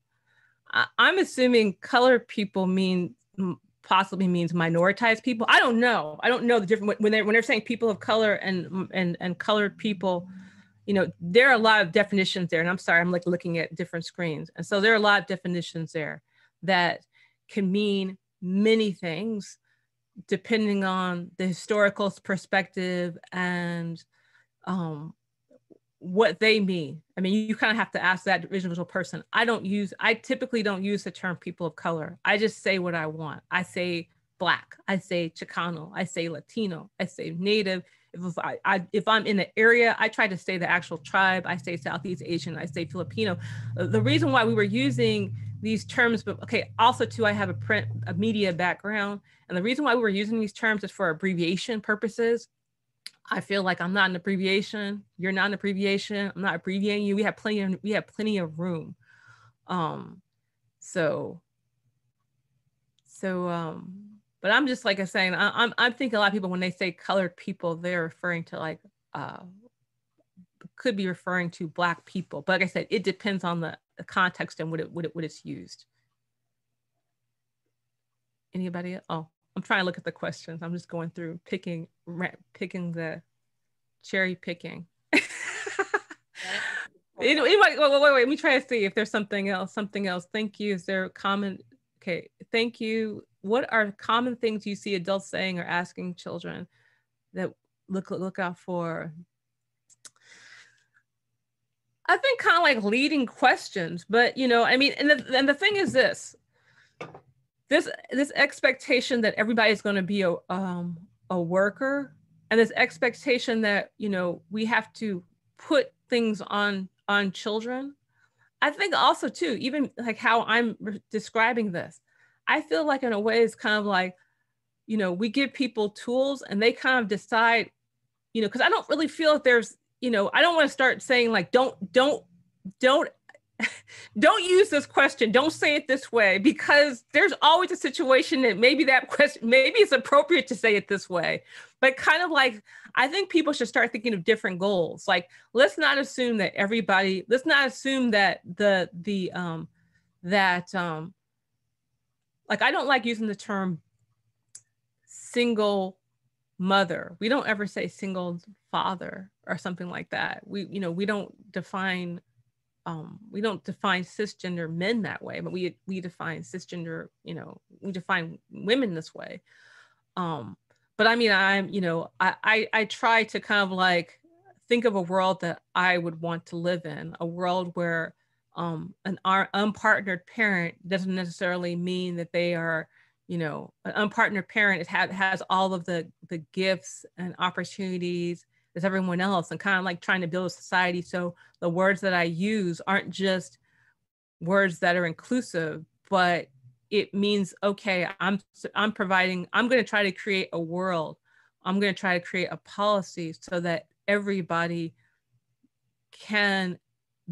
I'm assuming colored people possibly means minoritized people. I don't know. I don't know the difference when they're saying people of color and colored people. You know, there are a lot of definitions there, and I'm sorry, I'm like looking at different screens, and so there are a lot of definitions there that can mean many things depending on the historical perspective and what they mean. I mean, you kind of have to ask that individual person. I typically don't use the term people of color. I just say what I want. I say Black, I say Chicano, I say Latino, I say Native. If I'm in the area, I try to say the actual tribe. I say Southeast Asian, I say Filipino. The reason why we were using these terms, but okay, also too, I have a media background. And the reason why we were using these terms is for abbreviation purposes. I feel like I'm not an abbreviation. You're not an abbreviation. I'm not abbreviating you. We have plenty of room. So, but I'm just like I'm saying, I'm thinking a lot of people when they say colored people, they're referring to like, could be referring to Black people. But like I said, it depends on the context and what it's used. Anybody else? Oh, I'm trying to look at the questions. I'm just going through picking the cherry picking. Wait, let me try to see if there's something else. Thank you. Is there a comment? Okay, thank you. What are common things you see adults saying or asking children that look out for? I think kind of like leading questions, but you know, I mean, and the thing is this expectation that everybody's going to be a worker, and this expectation that, you know, we have to put things on children. I think also too, even like how I'm describing this, I feel like in a way it's kind of like, you know, we give people tools and they kind of decide, you know, because I don't really feel that there's, you know, I don't want to start saying like, don't use this question. Don't say it this way, because there's always a situation that maybe that question, maybe it's appropriate to say it this way, but kind of like, I think people should start thinking of different goals. Like, let's not assume that like, I don't like using the term single mother. We don't ever say single father or something like that. We don't define cisgender men that way, but we define cisgender, you know, we define women this way. But I mean, I try to kind of like think of a world that I would want to live in, a world where an unpartnered parent doesn't necessarily mean that they are, you know, an unpartnered parent has all of the gifts and opportunities as everyone else, and kind of like trying to build a society so the words that I use aren't just words that are inclusive, but it means, okay, I'm going to try to create a world. I'm going to try to create a policy so that everybody can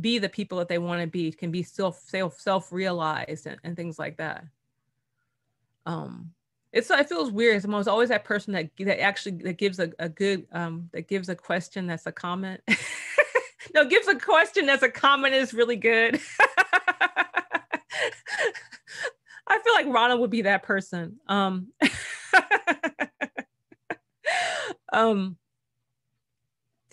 be the people that they want to be, can be self-realized and things like that. It feels weird. There's always that person that gives a question that's a comment. No, gives a question that's a comment is really good. I feel like Ronald would be that person. Did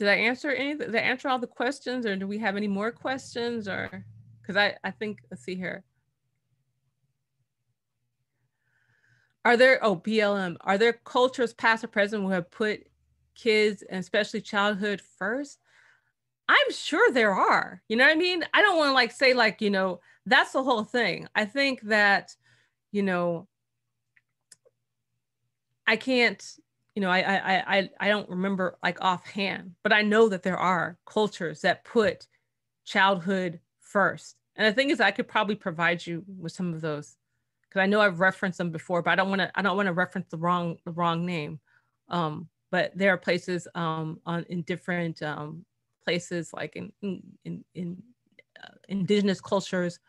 I answer anything? Did I answer all the questions, or do we have any more questions? Or because I think, let's see here. BLM, are there cultures past or present who have put kids and especially childhood first? I'm sure there are, you know what I mean? I don't want to like say like, you know, that's the whole thing. I think that, you know, I can't, you know, I don't remember like offhand, but I know that there are cultures that put childhood first. And the thing is, I could probably provide you with some of those because I know I've referenced them before, but I don't want to reference the wrong name. But there are places in different places, like in indigenous cultures,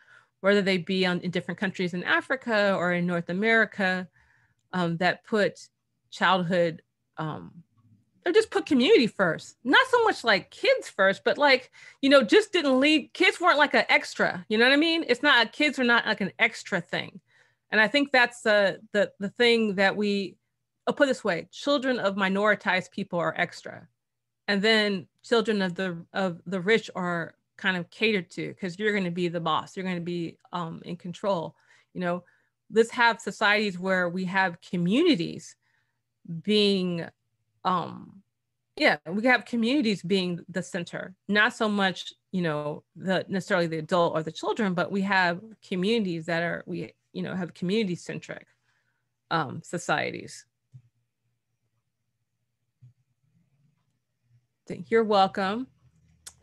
whether they be in different countries in Africa or in North America, that put childhood, or just put community first. Not so much like kids first, but like, just didn't lead, kids weren't like an extra, you know what I mean? It's not, kids are not like an extra thing. And I think that's the thing that I'll put it this way, children of minoritized people are extra. And then children of the rich are kind of catered to, because you're going to be the boss. You're going to be in control. Let's have societies where we have communities being, we have communities being the center, not so much, necessarily the adult or the children, but we have communities that are, have community centric societies. You're welcome.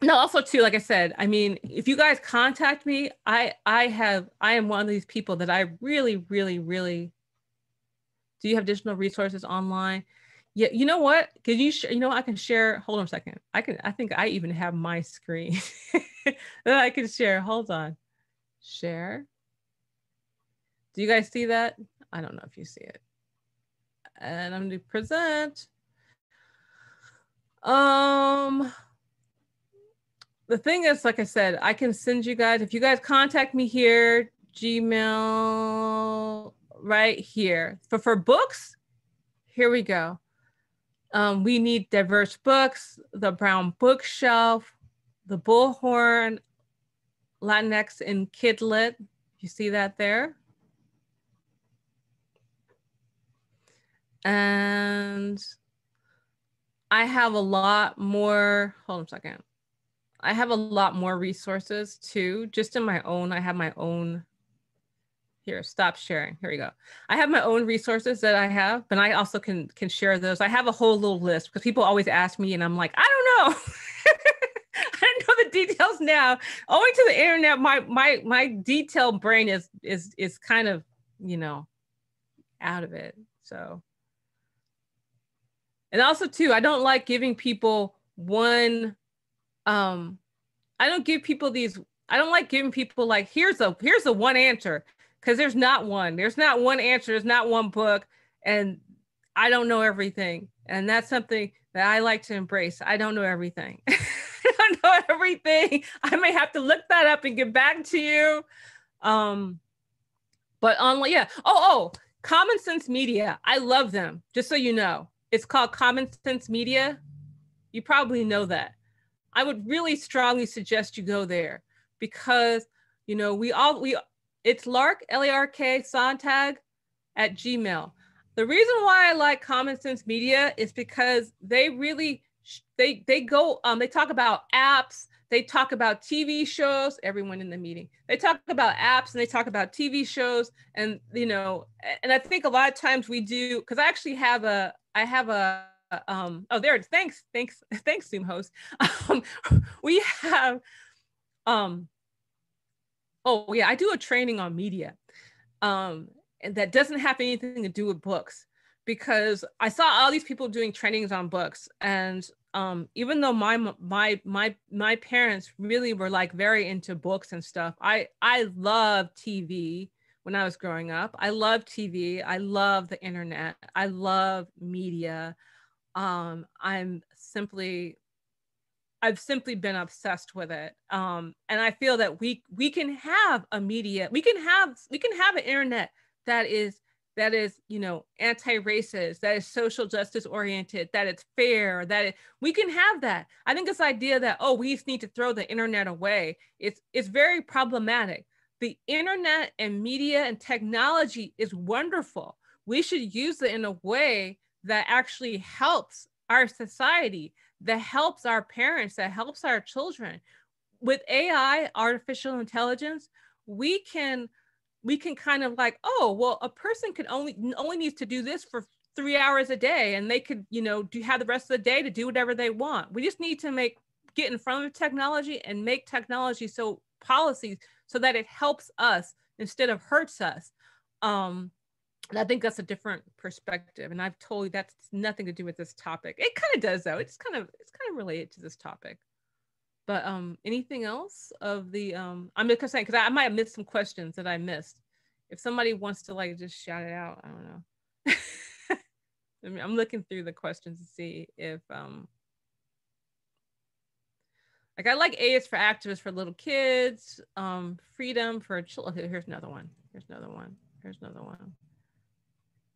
No, also too, like I said, I mean, if you guys contact me, I am one of these people that I really, really, really, do you have additional resources online? Yeah, you know what? Can you, I can share, hold on a second. I think I even have my screen that I can share. Hold on. Share. Do you guys see that? I don't know if you see it. And I'm going to present. The thing is, like I said, I can send you guys, if you guys contact me here, Gmail right here. For books, here we go. We need diverse books, the Brown Bookshelf, the Bullhorn, Latinx and Kidlit. You see that there? And I have a lot more, hold on a second. I have a lot more resources too, just in my own, I have my own, here, stop sharing, here we go. I have my own resources that I have, but I also can share those. I have a whole little list because people always ask me and I'm like, I don't know. I don't know the details now. Owing to the internet, my detailed brain is kind of, out of it, so. And also too, I don't like giving people one, I don't give people these, I don't like giving people like, here's a one answer, because there's not one answer, there's not one book, and I don't know everything. And that's something that I like to embrace. I don't know everything. I don't know everything. I may have to look that up and get back to you. But yeah. Oh, Common Sense Media. I love them, just so you know. It's called Common Sense Media. You probably know that. I would really strongly suggest you go there, because, it's Lark, L-A-R-K, Sontag at Gmail. The reason why I like Common Sense Media is because they really, they talk about apps, they talk about TV shows, everyone in the meeting, they talk about apps and they talk about TV shows. And, and I think a lot of times we do, because I actually have oh, there it is. Thanks, Zoom host. We have, oh yeah, I do a training on media, and that doesn't have anything to do with books, because I saw all these people doing trainings on books, and even though my parents really were like very into books and stuff, I loved TV when I was growing up. I love TV. I love the internet. I love media. I've simply been obsessed with it. And I feel that we can have a media, we can have an internet that is, anti-racist, that is social justice oriented, that it's fair, we can have that. I think this idea that, oh, we just need to throw the internet away, it's very problematic. The internet and media and technology is wonderful. We should use it in a way that actually helps our society, that helps our parents, that helps our children. With AI, artificial intelligence, we can kind of like, oh, well, a person could only needs to do this for 3 hours a day, and they could, have the rest of the day to do whatever they want. We just need to get in front of technology and make technology policies so that it helps us instead of hurts us. And I think that's a different perspective. And I've told you that's nothing to do with this topic. It kind of does though. It's kind of related to this topic. But anything else of the I'm just saying, because I might have missed some questions that I missed. If somebody wants to like just shout it out, I don't know. I mean, I'm looking through the questions to see if like I like A is for activists for little kids, freedom for children. Okay, here's another one. Here's another one. Here's another one.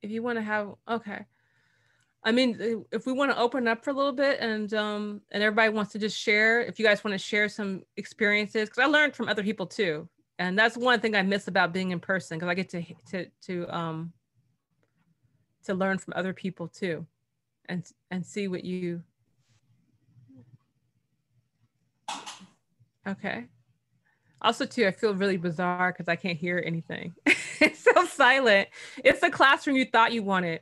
If you want to have, okay. I mean, if we want to open up for a little bit and everybody wants to just share, if you guys want to share some experiences, because I learned from other people too. And that's one thing I miss about being in person, because I get to learn from other people too, and see what you. Okay. Also too, I feel really bizarre because I can't hear anything. It's so silent. It's the classroom you thought you wanted.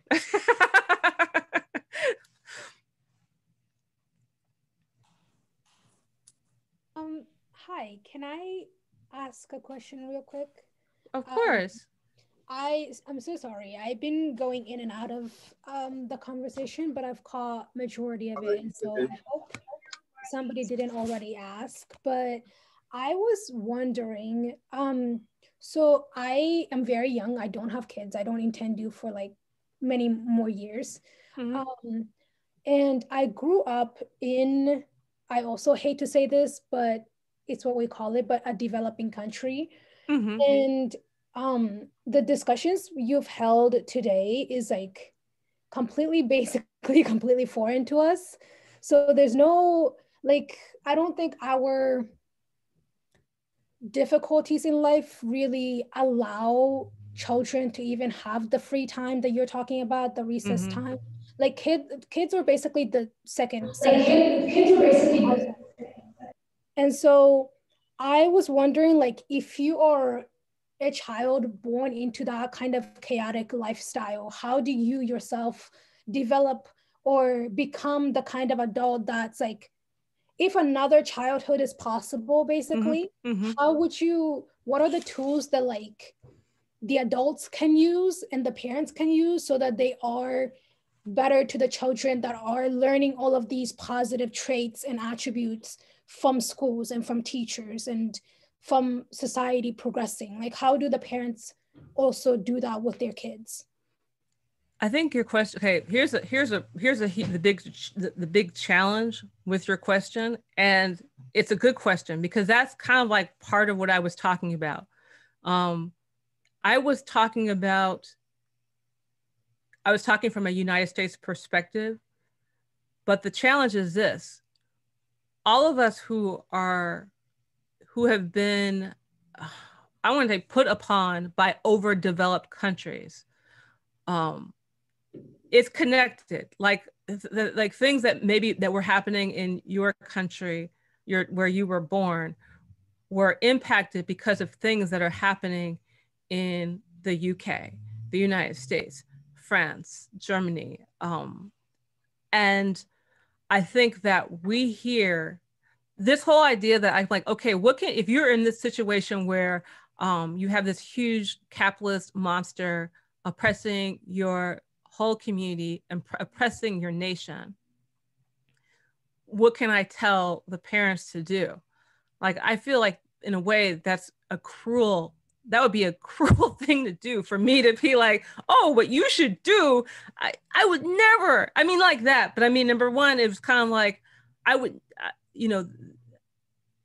Hi, can I ask a question real quick? Of course. I'm so sorry. I've been going in and out of the conversation, but I've caught majority of it. And so I hope somebody didn't already ask, but I was wondering, so I am very young. I don't have kids. I don't intend to for like many more years. Mm-hmm. And I grew up in, I also hate to say this, but it's what we call it, but a developing country. Mm-hmm. And the discussions you've held today is like basically completely foreign to us. So there's no, like, I don't think our difficulties in life really allow children to even have the free time that you're talking about, the recess Mm-hmm. time. Like kids are basically the second kids are basically. And so I was wondering, like, if you are a child born into that kind of chaotic lifestyle, how do you yourself develop or become the kind of adult that's like, if another childhood is possible, basically, Mm-hmm. how would you, what are the tools that like the adults can use and the parents can use so that they are better to the children that are learning all of these positive traits and attributes from schools and from teachers and from society progressing? Like, how do the parents also do that with their kids? I think your question. Okay, here's the big challenge with your question, and it's a good question because that's kind of like part of what I was talking about. I was talking from a United States perspective, but the challenge is this: all of us who have been, I want to say, put upon by overdeveloped countries. It's connected, like things that maybe that were happening in your country, where you were born, were impacted because of things that are happening in the UK, the United States, France, Germany, and I think that we hear this whole idea that I'm like, okay, if you're in this situation where you have this huge capitalist monster oppressing your whole community and oppressing your nation, what can I tell the parents to do? Like, I feel like in a way that would be a cruel thing to do, for me to be like, oh, what you should do. I would never, I mean, like that. But I mean, number one, it was kind of like, I would,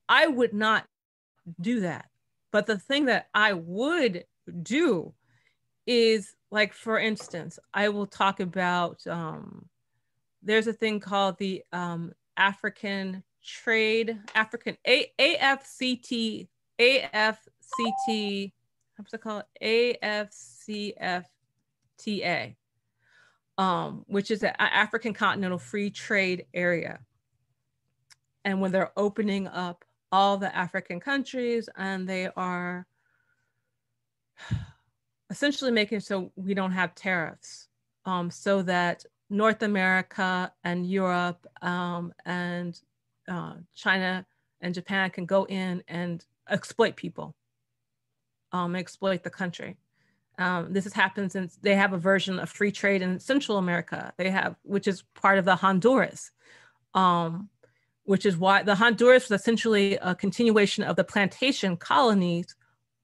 I would not do that. But the thing that I would do is, like, for instance, I will talk about, there's a thing called the African AFCT, what's it called? AFCFTA, which is an African Continental Free Trade Area. And when they're opening up all the African countries, and they are essentially making so we don't have tariffs, so that North America and Europe and China and Japan can go in and exploit people, exploit the country. This has happened since they have a version of free trade in Central America. They have, which is part of the Honduras, which is why the Honduras was essentially a continuation of the plantation colonies,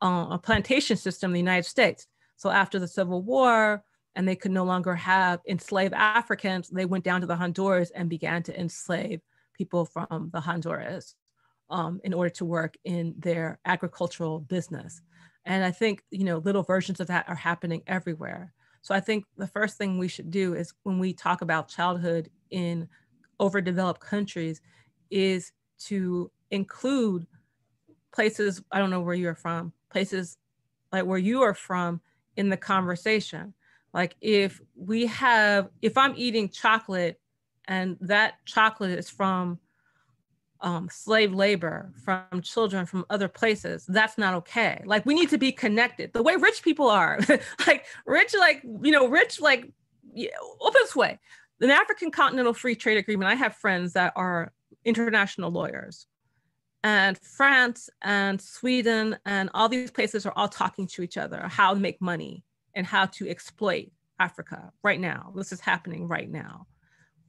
a plantation system in the United States. So after the Civil War, and they could no longer have enslaved Africans, they went down to the Honduras and began to enslave people from the Honduras in order to work in their agricultural business. And I think, you know, little versions of that are happening everywhere. So I think the first thing we should do is when we talk about childhood in overdeveloped countries is to include places, I don't know where you're from, places like where you are from in the conversation. Like if I'm eating chocolate and that chocolate is from slave labor, from children from other places, that's not okay. Like we need to be connected the way rich people are. Like rich, yeah, open this way. The African Continental Free Trade Agreement, I have friends that are international lawyers, and France and Sweden and all these places are all talking to each other, how to make money and how to exploit Africa right now. This is happening right now.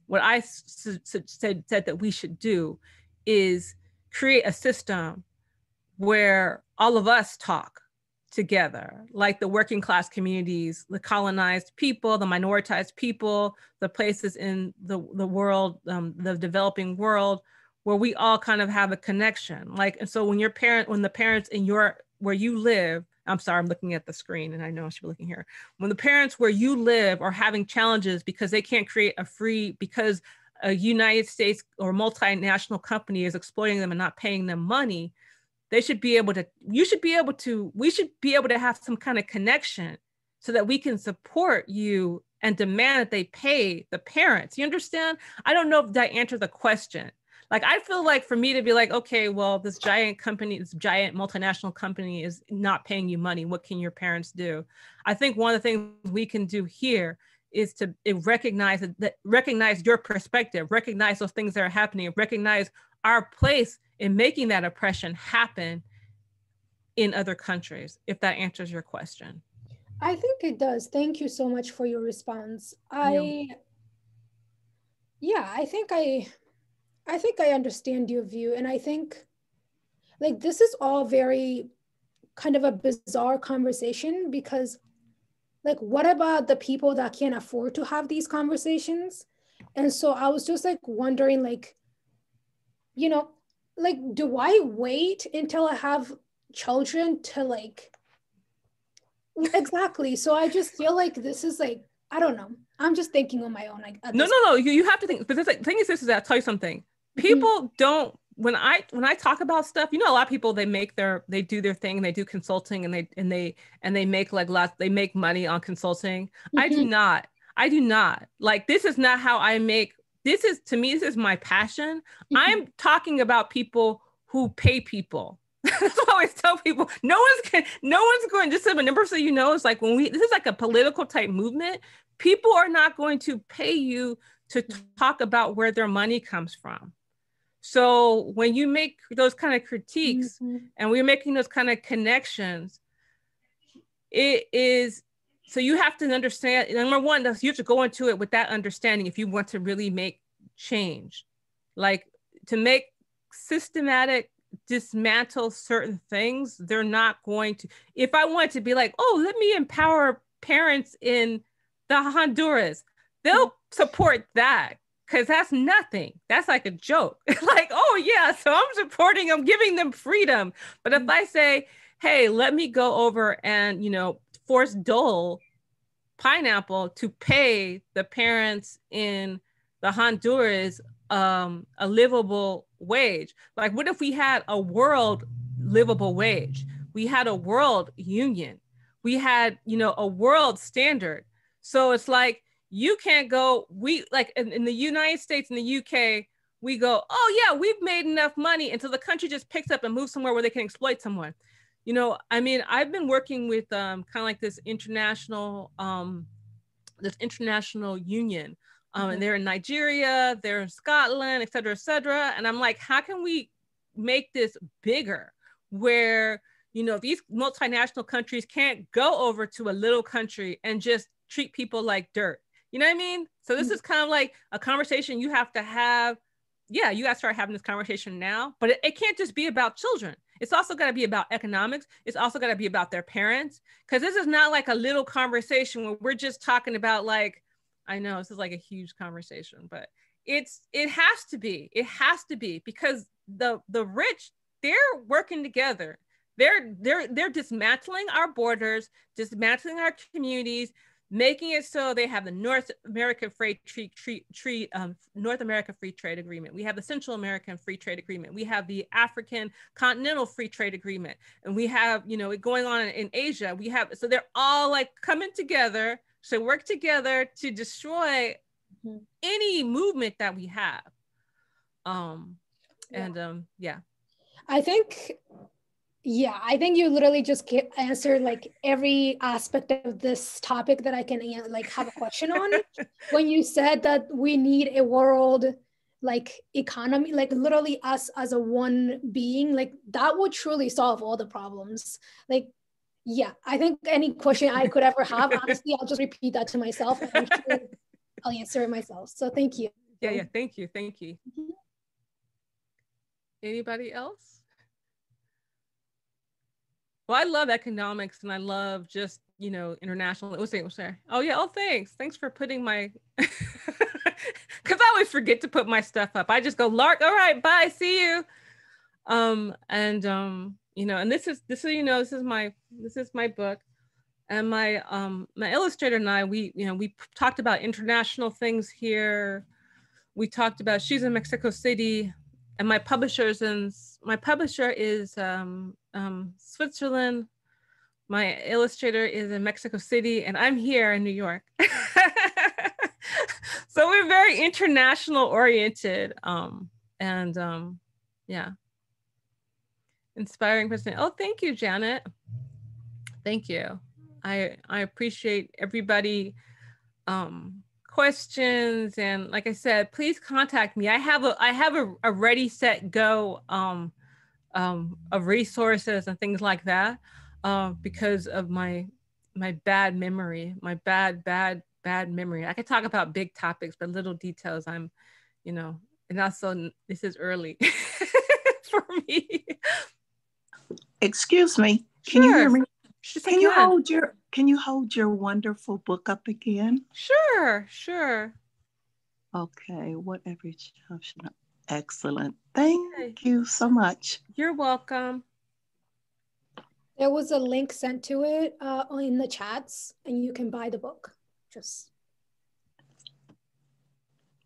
What I said that we should do is create a system where all of us talk together, like the working class communities, the colonized people, the minoritized people, the places in the world, the developing world, where we all kind of have a connection. Like, and so when the parents in where you live, I'm sorry, I'm looking at the screen and I know I should be looking here. When the parents where you live are having challenges because they can't create because a United States or multinational company is exploiting them and not paying them money, we should be able to have some kind of connection so that we can support you and demand that they pay the parents. You understand? I don't know if that answers the question. Like, I feel like for me to be like, okay, well, this giant multinational company is not paying you money. What can your parents do? I think one of the things we can do here is to recognize your perspective, recognize those things that are happening, recognize our place in making that oppression happen in other countries, if that answers your question. I think it does. Thank you so much for your response. I think I understand your view. And I think like this is all very kind of a bizarre conversation because like, what about the people that can't afford to have these conversations? And so I was just like wondering, like, you know, like, do I wait until I have children to like, exactly. So I just feel like this is like, I don't know. I'm just thinking on my own. Like, no. You have to think, but the thing is, I'll tell you something. People don't, when I talk about stuff, you know, a lot of people, they do their thing, they do consulting and they make like they make money on consulting. I do not. Like, this is not how I make, to me, this is my passion. I'm talking about people who pay people. That's what I always tell people. No one's going, just so a number so you know, it's like this is like a political type movement. People are not going to pay you to talk about where their money comes from. So when you make those kind of critiques and we're making those kind of connections, so you have to understand, number one, you have to go into it with that understanding if you want to really make change. Like, to make systematic dismantle certain things, they're not going to. If I want to be like, oh, let me empower parents in the Honduras, they'll support that. Because that's nothing. That's like a joke. Like, oh yeah, so I'm giving them freedom. But if I say, hey, let me go over and, you know, force Dole Pineapple to pay the parents in the Honduras a livable wage. Like, what if we had a world livable wage? We had a world union. We had, you know, a world standard. So it's like, you can't go, we like in the United States and the UK, we go, oh yeah, we've made enough money until the country just picks up and moves somewhere where they can exploit someone. You know, I mean, I've been working with kind of like this international union. And they're in Nigeria, they're in Scotland, et cetera, et cetera. And I'm like, how can we make this bigger where, you know, these multinational countries can't go over to a little country and just treat people like dirt. You know what I mean? So this is kind of like a conversation you have to have. Yeah, you got to start having this conversation now, but it can't just be about children. It's also got to be about economics. It's also got to be about their parents, because this is not like a little conversation where we're just talking about, like, I know this is like a huge conversation, but it has to be because the rich, they're working together. They're dismantling our borders, dismantling our communities, making it so they have the North American North America Free Trade Agreement. We have the Central American Free Trade Agreement. We have the African Continental Free Trade Agreement, and we have, you know, it going on in Asia. We have, so they're all like coming together, so work together to destroy any movement that we have. Yeah. I think you literally just answered like every aspect of this topic that I can like have a question on. When you said that we need a world like economy, like literally us as a one being, like that would truly solve all the problems. Like, yeah, I think any question I could ever have, honestly, I'll just repeat that to myself, and I'm sure I'll answer it myself. So thank you. Yeah, thank you. Anybody else? Well, I love economics, and I love just, you know, international. What's there? Oh yeah. Oh, thanks for putting my, because I always forget to put my stuff up. I just go, Lark, all right, bye, see you. You know, and this is you know, this is my book, and my illustrator and I, we talked about international things here. We talked about, she's in Mexico City, and my publisher is Switzerland. My illustrator is in Mexico City, and I'm here in New York. So we're very international oriented. Yeah. Inspiring person. Oh, thank you, Janet. Thank you. I appreciate everybody questions, and like I said, please contact me. I have a ready, set, go of resources and things like that, because of my bad memory, my bad memory. I could talk about big topics, but little details, I'm, you know, and also this is early for me. Excuse me. Sure. Can you hear me? Can you hold your wonderful book up again? Sure. Okay, whatever. Excellent. Thank you so much. You're welcome. There was a link sent to it in the chats, and you can buy the book.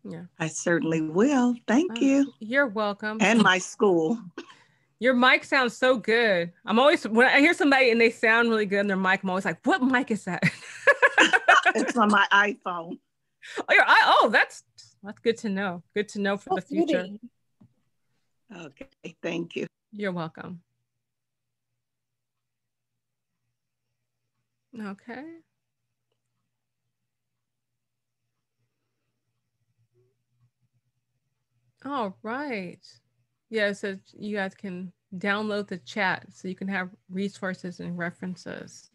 Yeah. I certainly will. Thank you. You're welcome. And my school. Your mic sounds so good. I'm always, when I hear somebody and they sound really good in their mic, I'm always like, what mic is that? It's on my iPhone. That's good to know. Good to know for the future. Okay, thank you. You're welcome. Okay. All right. Yeah, so you guys can download the chat so you can have resources and references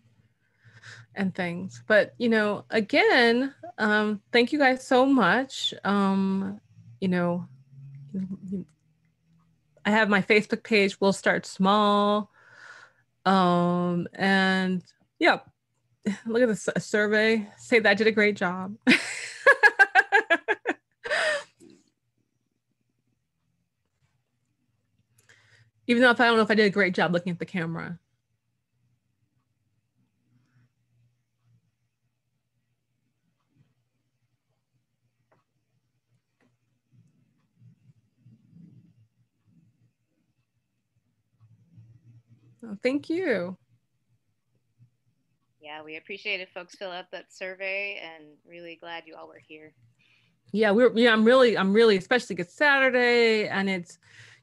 and things. But, you know, again, thank you guys so much. You know, I have my Facebook page, We'll Start Small. And yeah, look at this survey, say that I did a great job. Even though I don't know if I did a great job looking at the camera. Oh, thank you. Yeah, we appreciate it. Folks fill out that survey, and really glad you all were here. Yeah, I'm really, especially it's Saturday, and it's,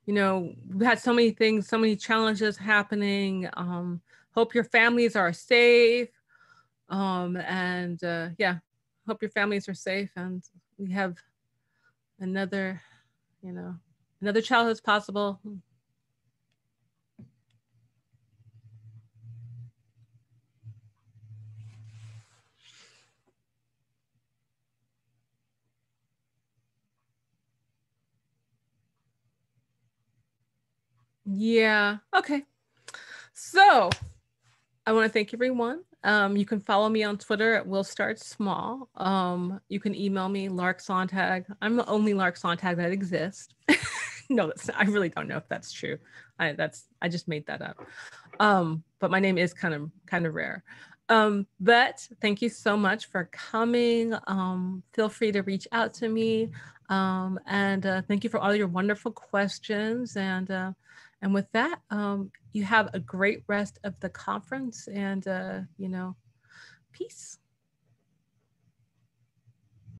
you know, we've had so many things, so many challenges happening. Hope your families are safe. Yeah, hope your families are safe, and we have another childhood is possible. Yeah. Okay. So I want to thank everyone. You can follow me on Twitter at Will Start Small. You can email me, Lark Sontag. I'm the only Lark Sontag that exists. No, I really don't know if that's true. I just made that up. But my name is kind of rare. But thank you so much for coming. Feel free to reach out to me. And thank you for all your wonderful questions. And with that, you have a great rest of the conference and, peace.